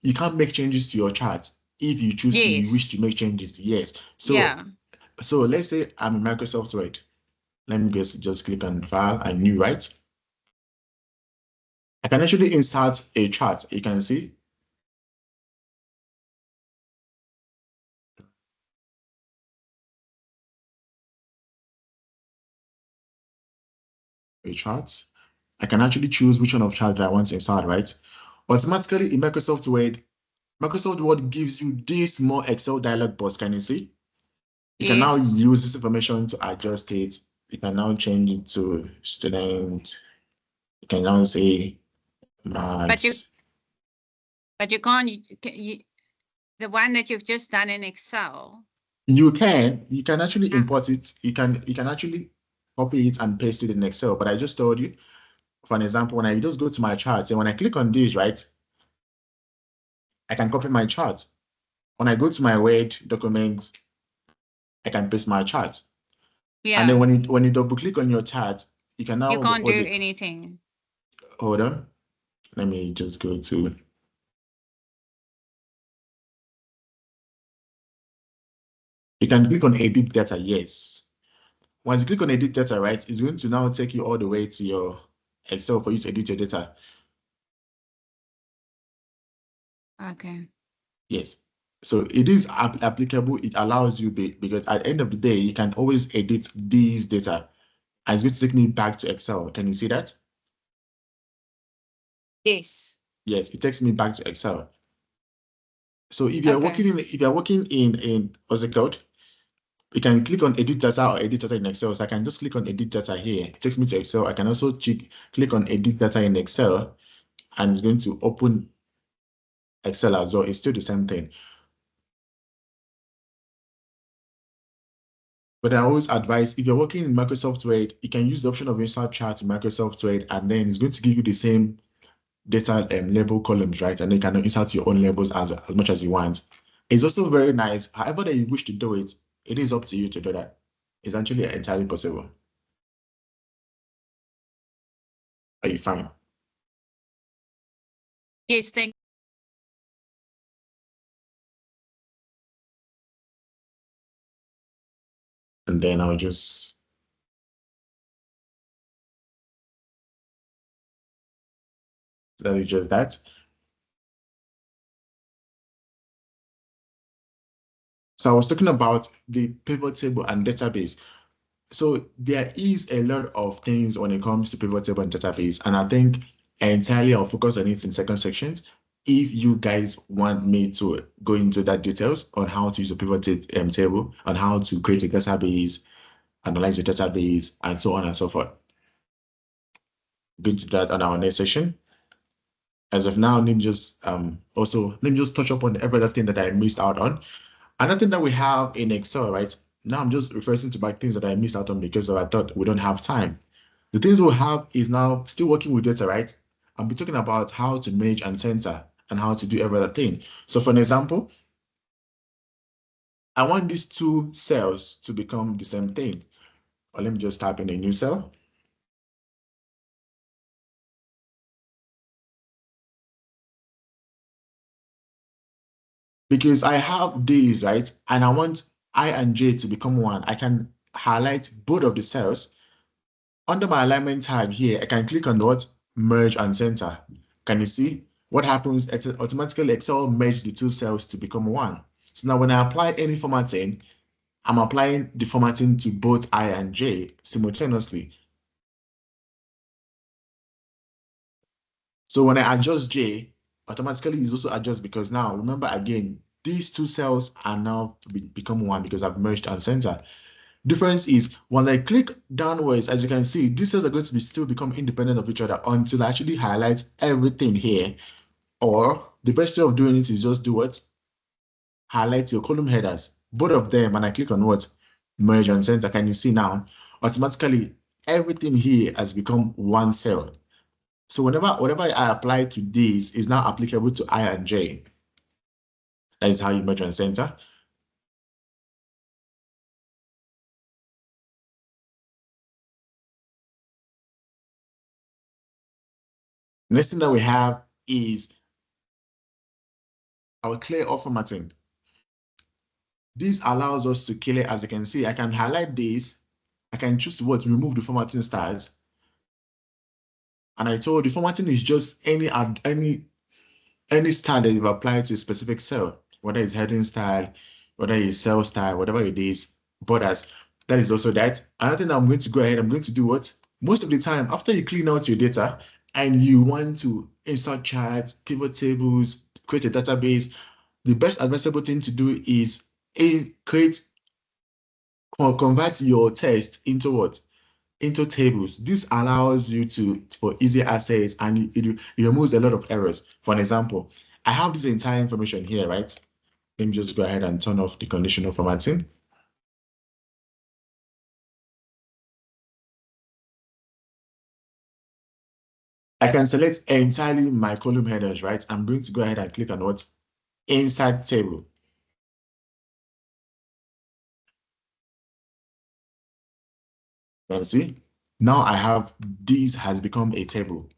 you can't make changes to your chart if you choose, you Yes. wish to make changes. Yes. So, Yeah. so let's say I'm in Microsoft Word. Let me just click on File and New, right? I can actually insert a chart. You can see. A chart. I can actually choose which one of chart that I want to insert, right? Automatically in Microsoft Word gives you this more Excel dialog box. Can you see? You can now Yes. use this information to adjust it. You can now change it to student. You can now say maths. But you can't. The one that you've just done in Excel. You can actually import it. You can actually copy it and paste it in Excel. But I just told you, for an example, when I just go to my charts and when I click on this, right, I can copy my chart. When I go to my Word document, I can paste my chart. Yeah. And then when you double click on your chart, you can now You can't do anything. Hold on. Let me just go to. You can click on edit data, yes. Once you click on edit data, right, it's going to now take you all the way to your Excel for you to edit your data. Okay. Yes. So it is applicable. It allows you, because at the end of the day, you can always edit these data. And it's going to take me back to Excel. Can you see that? Yes. Yes, it takes me back to Excel. So if you're working in what's it called? You can click on edit data or edit data in Excel. So I can just click on edit data here. It takes me to Excel. I can also click on edit data in Excel, and it's going to open Excel as well. It's still the same thing. But I always advise, if you're working in Microsoft Word, you can use the option of insert chart in Microsoft Word, and then it's going to give you the same data label columns, right? And then you can insert your own labels as much as you want. It's also very nice. However that you wish to do it, it is up to you to do that. It's actually entirely possible. Are you fine? Yes, thank you. And then I'll just that is just that. So I was talking about the pivot table and database. So there is a lot of things when it comes to pivot table and database, and I think entirely I'll focus on it in second sections. If you guys want me to go into that details on how to use a pivot table, on how to create a database, analyze your database, and so on and so forth. Go into that on our next session. As of now, let me just touch upon every other thing that I missed out on. Another thing that we have in Excel, right? Now I'm just referring to back things that I missed out on because I thought we don't have time. The things we'll have is now still working with data, right? I'll be talking about how to merge and center and how to do every other thing. So for an example, I want these two cells to become the same thing. Or let me just type in a new cell. Because I have these, right? And I want I and J to become one. I can highlight both of the cells. Under my alignment tag here, I can click on what? Merge and center. Can you see? What happens? It automatically Excel merge the two cells to become one. So now when I apply any formatting, I'm applying the formatting to both I and J simultaneously. So when I adjust J, automatically it's also adjust because now, remember again, these two cells are now become one because I've merged and center. Difference is when I click downwards, as you can see, these cells are going to still become independent of each other until I actually highlight everything here. Or the best way of doing it is just do what? Highlight your column headers, both of them, and I click on what? Merge and center. Can you see now? Automatically, everything here has become one cell. So whatever I apply to this is now applicable to I and J. That is how you merge and center. Next thing that we have is our clear all formatting. This allows us to clear, as you can see, I can highlight this. I can choose to remove the formatting styles. And I told you formatting is just any style that you've applied to a specific cell, whether it's heading style, whether it's cell style, whatever it is, borders. That is also that. Another thing I'm going to go ahead, I'm going to do what? Most of the time, after you clean out your data and you want to insert charts, pivot tables, create a database, the best advisable thing to do is convert your text into what? Into tables. This allows you for easy access, and it removes a lot of errors. For an example, I have this entire information here, right? Let me just go ahead and turn off the conditional formatting. I can select entirely my column headers, right? I'm going to go ahead and click on what? Insert table. And see, now I have this has become a table.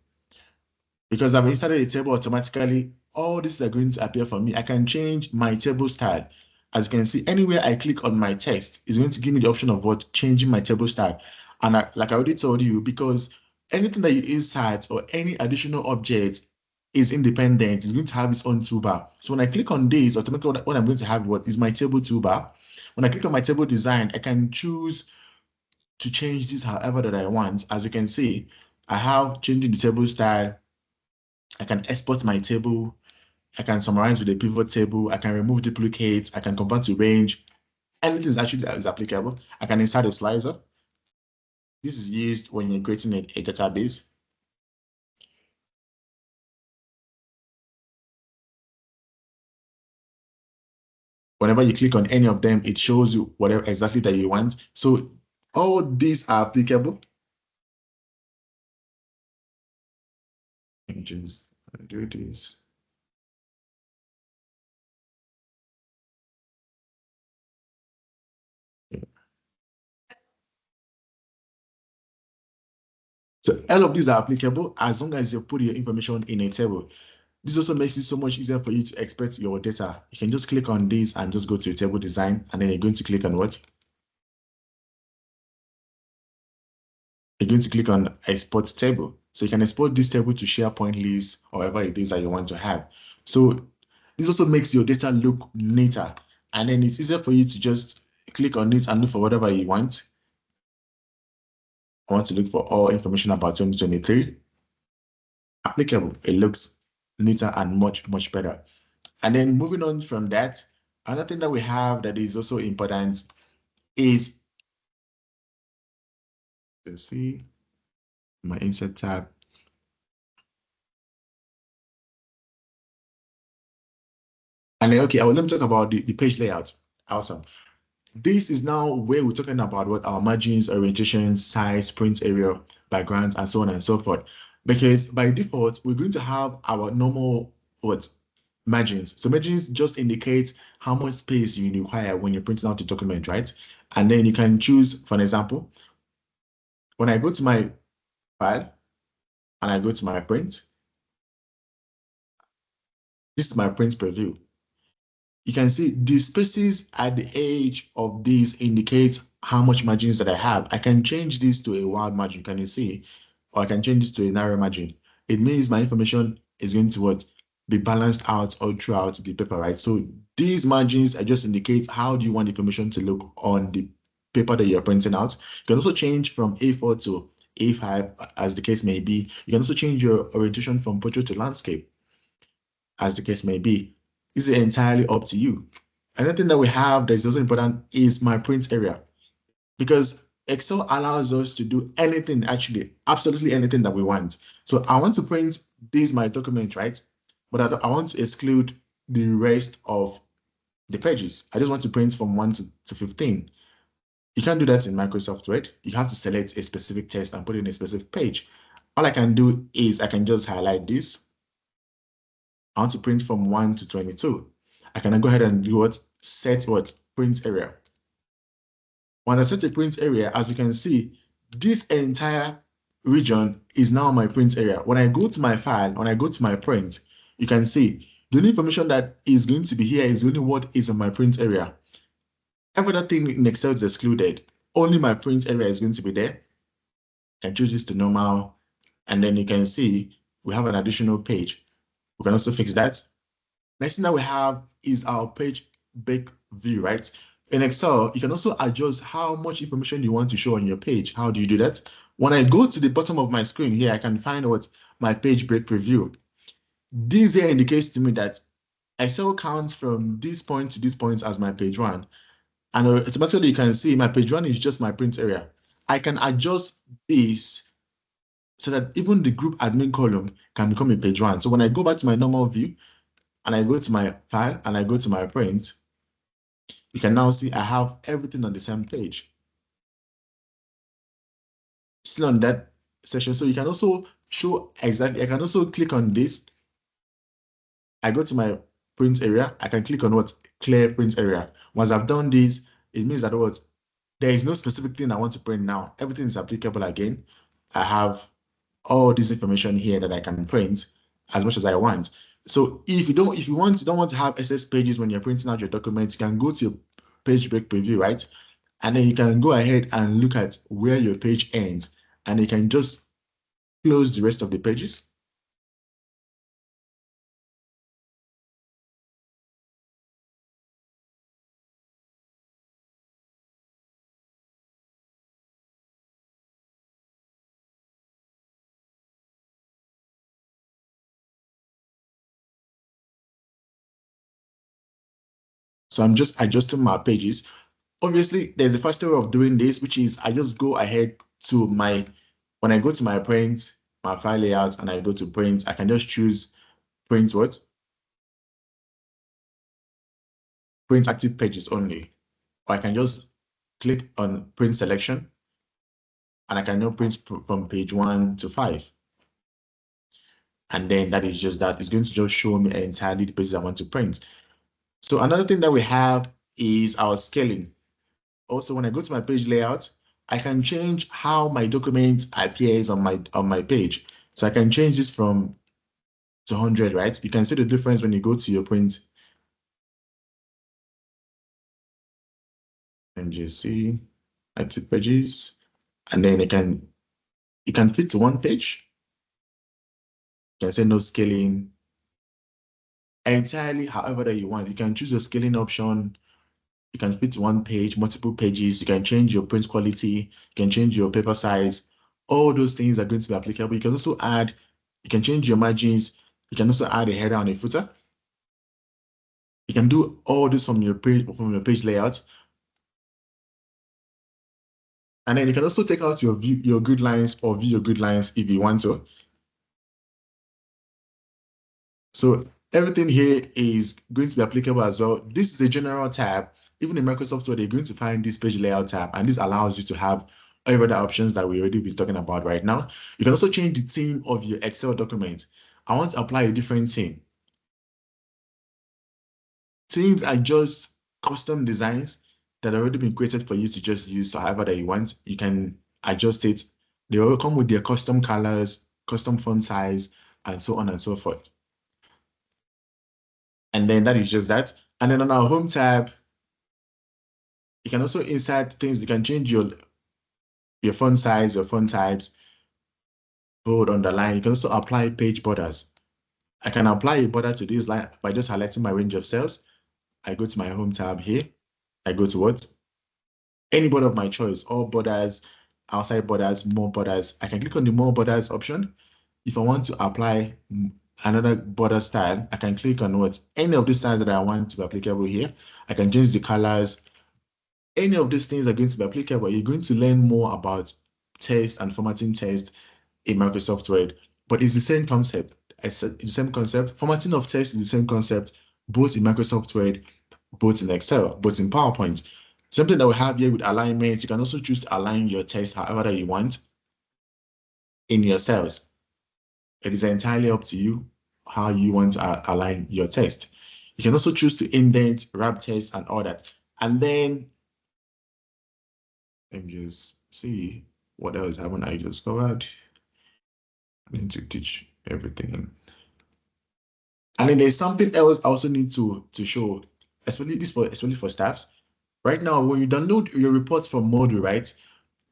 Because I've inserted a table automatically, all these are going to appear for me. I can change my table style. As you can see, anywhere I click on my text, it's going to give me the option of what? Changing my table style. And like I already told you, because anything that you insert or any additional object is independent, it's going to have its own toolbar. So when I click on this, automatically what I'm going to have is my table toolbar. When I click on my table design, I can choose to change this however that I want. As you can see, I have changing the table style. I can export my table. I can summarize with a pivot table. I can remove duplicates. I can convert to range. Anything is applicable. I can insert a slicer. This is used when you're creating a database. Whenever you click on any of them, it shows you whatever exactly that you want. So all these are applicable. Let me just do this. So all of these are applicable as long as you put your information in a table. This also makes it so much easier for you to export your data. You can just click on this and just go to table design, and then you're going to click on what? You're going to click on export table. So you can export this table to SharePoint list, or whatever it is that you want to have. So this also makes your data look neater. And then it's easier for you to just click on it and look for whatever you want. I want to look for all information about 2023. Applicable. It looks neater and much, much better. And then moving on from that, another thing that we have that is also important is, let's see, my insert tab. And then, okay, let me talk about the page layout. Awesome. This is now where we're talking about what our margins, orientation, size, print area, backgrounds, and so on and so forth. Because by default, we're going to have our normal margins. So margins just indicate how much space you require when you're printing out the document, right? And then you can choose, for an example, when I go to my file and I go to my print, this is my print preview. You can see the spaces at the edge of these indicates how much margins that I have. I can change this to a wide margin, can you see? Or I can change this to a narrow margin. It means my information is going to be balanced out all throughout the paper, right? So these margins just indicate how do you want the information to look on the paper that you're printing out. You can also change from A4 to A5, as the case may be. You can also change your orientation from portrait to landscape, as the case may be. This is entirely up to you. Another thing that we have that is also important is my print area, because Excel allows us to do anything, actually, absolutely anything that we want. So I want to print this, my document, right? But I want to exclude the rest of the pages. I just want to print from 1 to 15. You can't do that in Microsoft Word. You have to select a specific text and put it in a specific page. All I can do is I can just highlight this. I want to print from 1 to 22. I can go ahead and do set print area. Once I set a print area, as you can see, this entire region is now my print area. When I go to my file, when I go to my print, you can see the only information that is going to be here is only what is in my print area. Every other thing in Excel is excluded. Only my print area is going to be there. I choose this to normal, and then you can see we have an additional page. We can also fix that. Next thing that we have is our page break view, right? In Excel, you can also adjust how much information you want to show on your page. How do you do that? When I go to the bottom of my screen here, I can find what my page break preview. This here indicates to me that Excel counts from this point to this point as my page 1. And automatically you can see my page 1 is just my print area. I can adjust this so that even the group admin column can become a page 1. So when I go back to my normal view and I go to my file and I go to my print, you can now see I have everything on the same page. Still on that section. So you can also show exactly, I can also click on this. I go to my print area. I can click on what? Clear print area. Once I've done this, it means that what? There is no specific thing I want to print now. Everything is applicable again. I have all this information here that I can print as much as I want. So if you don't want to have excess pages when you're printing out your document, you can go to your page break preview, right? And then you can go ahead and look at where your page ends, and you can just close the rest of the pages. So I'm just adjusting my pages. Obviously, there's a faster way of doing this, which is I just go ahead to when I go to my print, my file layout, and I go to print, I can just choose print what? Print active pages only. Or I can just click on print selection, and I can now print from page 1 to 5. And then that is just that. It's going to just show me entirely the pages I want to print. So another thing that we have is our scaling. Also, when I go to my page layout, I can change how my document appears on my page. So I can change this from to 100, right? You can see the difference when you go to your print. And just see active pages, and then you can fit to one page. You can say no scaling. Entirely however that you want. You can choose your scaling option. You can fit to one page, multiple pages. You can change your print quality. You can change your paper size. All those things are going to be applicable. You can also add, you can change your margins. You can also add a header and a footer. You can do all this from your page layout. And then you can also take out your grid lines or view your grid lines if you want to. So everything here is going to be applicable as well. This is a general tab. Even in Microsoft Word, you're going to find this page layout tab, and this allows you to have all other options that we already been talking about right now. You can also change the theme of your Excel document. I want to apply a different theme. Themes are just custom designs that have already been created for you to just use however that you want. You can adjust it. They all come with their custom colors, custom font size, and so on and so forth. And then that is just that. And then on our home tab, you can also insert things. You can change your font size, your font types, bold, underline. You can also apply page borders. I can apply a border to this line by just highlighting my range of cells. I go to my home tab here. I go to what? Any border of my choice, all borders, outside borders, more borders. I can click on the more borders option. If I want to apply another border style, I can click on what? Any of these styles that I want to be applicable here. I can change the colors. Any of these things are going to be applicable. You're going to learn more about text and formatting text in Microsoft Word, but it's the same concept. It's the same concept. Formatting of text is the same concept, both in Microsoft Word, both in Excel, both in PowerPoint. Something that we have here with alignment, you can also choose to align your text however that you want in your cells. It is entirely up to you how you want to align your text. You can also choose to indent, wrap text, and all that. And then, let me just see what else haven't I just covered. need to teach everything. And then there's something else I also need to show, especially for staffs. Right now, when you download your reports from Moodle, right?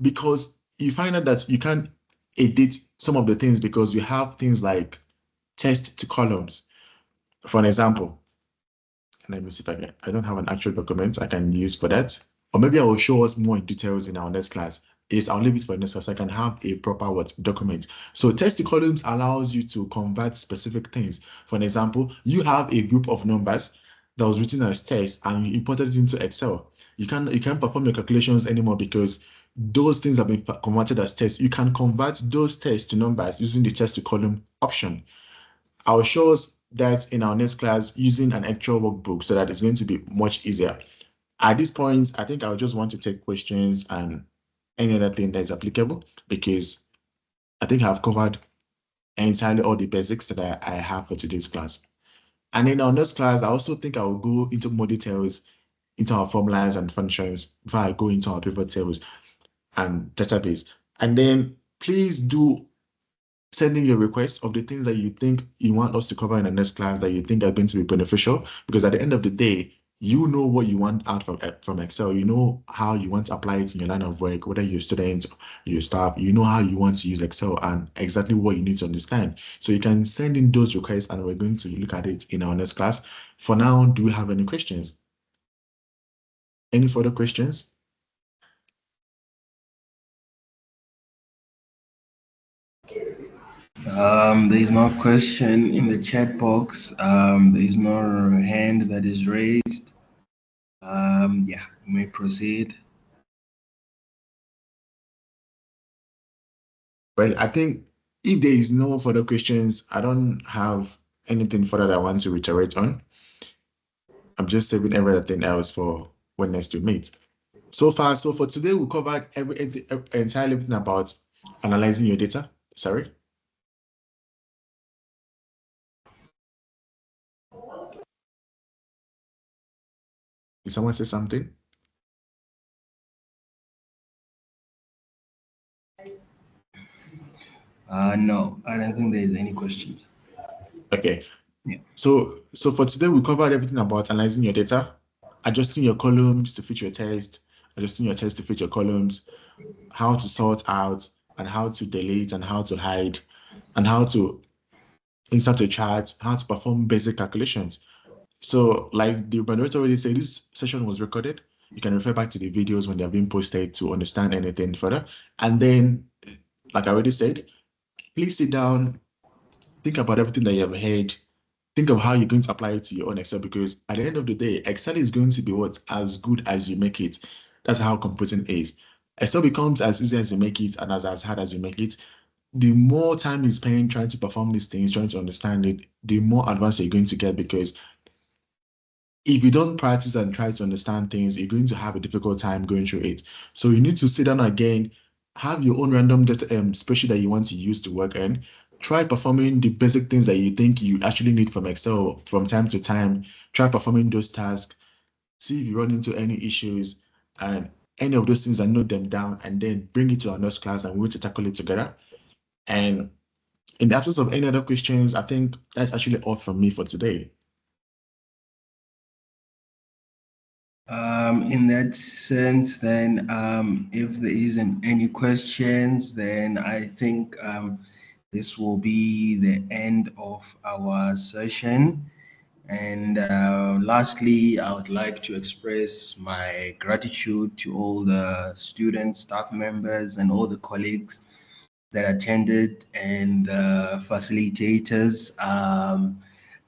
Because you find out that you can't edit some of the things because you have things like text to columns. For an example, let me see if I don't have an actual document I can use for that. Or maybe I will show us more in details in our next class. I'll leave it for next class so I can have a proper document. So text to columns allows you to convert specific things. For an example, you have a group of numbers that was written as text and you imported it into Excel. You can't perform your calculations anymore because those things have been converted as text. You can convert those text to numbers using the text to column option. I'll show us that in our next class using an actual workbook so that it's going to be much easier. At this point, I think I'll just want to take questions and any other thing that is applicable because I think I've covered entirely all the basics that I have for today's class. And in our next class, I also think I will go into more details into our formulas and functions before I go into our pivot tables and database. And then please do send in your requests of the things that you think you want us to cover in the next class that you think are going to be beneficial. Because at the end of the day, you know what you want out from Excel. You know how you want to apply it in your line of work, whether you're a student, your staff, you know how you want to use Excel and exactly what you need to understand. So you can send in those requests and we're going to look at it in our next class. For now, do we have any questions? Any further questions? There is no question in the chat box. There is no hand that is raised. Yeah, you may proceed. Well, I think if there is no further questions, I don't have anything further that I want to reiterate on. I'm just saving everything else for when next we meet. So for today, we covered entirely everything about analyzing your data. Sorry. Did someone say something? No, I don't think there is any questions. Okay. Yeah. So for today, we covered everything about analyzing your data, adjusting your columns to fit your text, adjusting your text to fit your columns, how to sort out, and how to delete, and how to hide, and how to insert a chart, how to perform basic calculations. So like the moderator already said, this session was recorded. You can refer back to the videos when they are being posted to understand anything further. And then, like I already said, please sit down, think about everything that you have heard, think of how you're going to apply it to your own Excel, because at the end of the day, Excel is going to be as good as you make it. That's how computing is. Excel becomes as easy as you make it and as hard as you make it. The more time you spend trying to perform these things, trying to understand it, the more advanced you're going to get, because if you don't practice and try to understand things, you're going to have a difficult time going through it. So you need to sit down again, have your own random data spreadsheet that you want to use to work in. Try performing the basic things that you think you actually need from Excel from time to time. Try performing those tasks. See if you run into any issues and any of those things, and note them down, and then bring it to our next class and we're going to tackle it together. And in the absence of any other questions, I think that's actually all from me for today. In that sense, then, if there isn't any questions, then I think this will be the end of our session. And lastly, I would like to express my gratitude to all the students, staff members, and all the colleagues that attended, and the facilitators,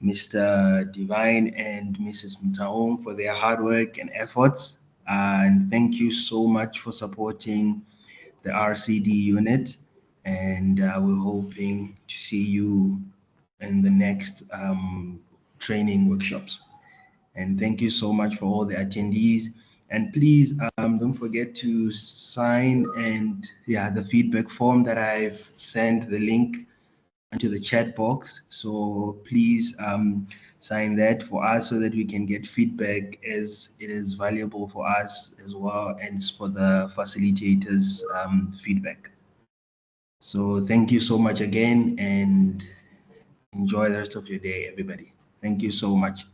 Mr. Divine and Mrs. Mtaung, for their hard work and efforts. And thank you so much for supporting the RCD unit. And we're hoping to see you in the next training workshops. And thank you so much for all the attendees. And please don't forget to sign the feedback form that I've sent the link into the chat box. So please sign that for us so that we can get feedback, as it is valuable for us as well, and for the facilitators' feedback. So thank you so much again, and enjoy the rest of your day, everybody. Thank you so much.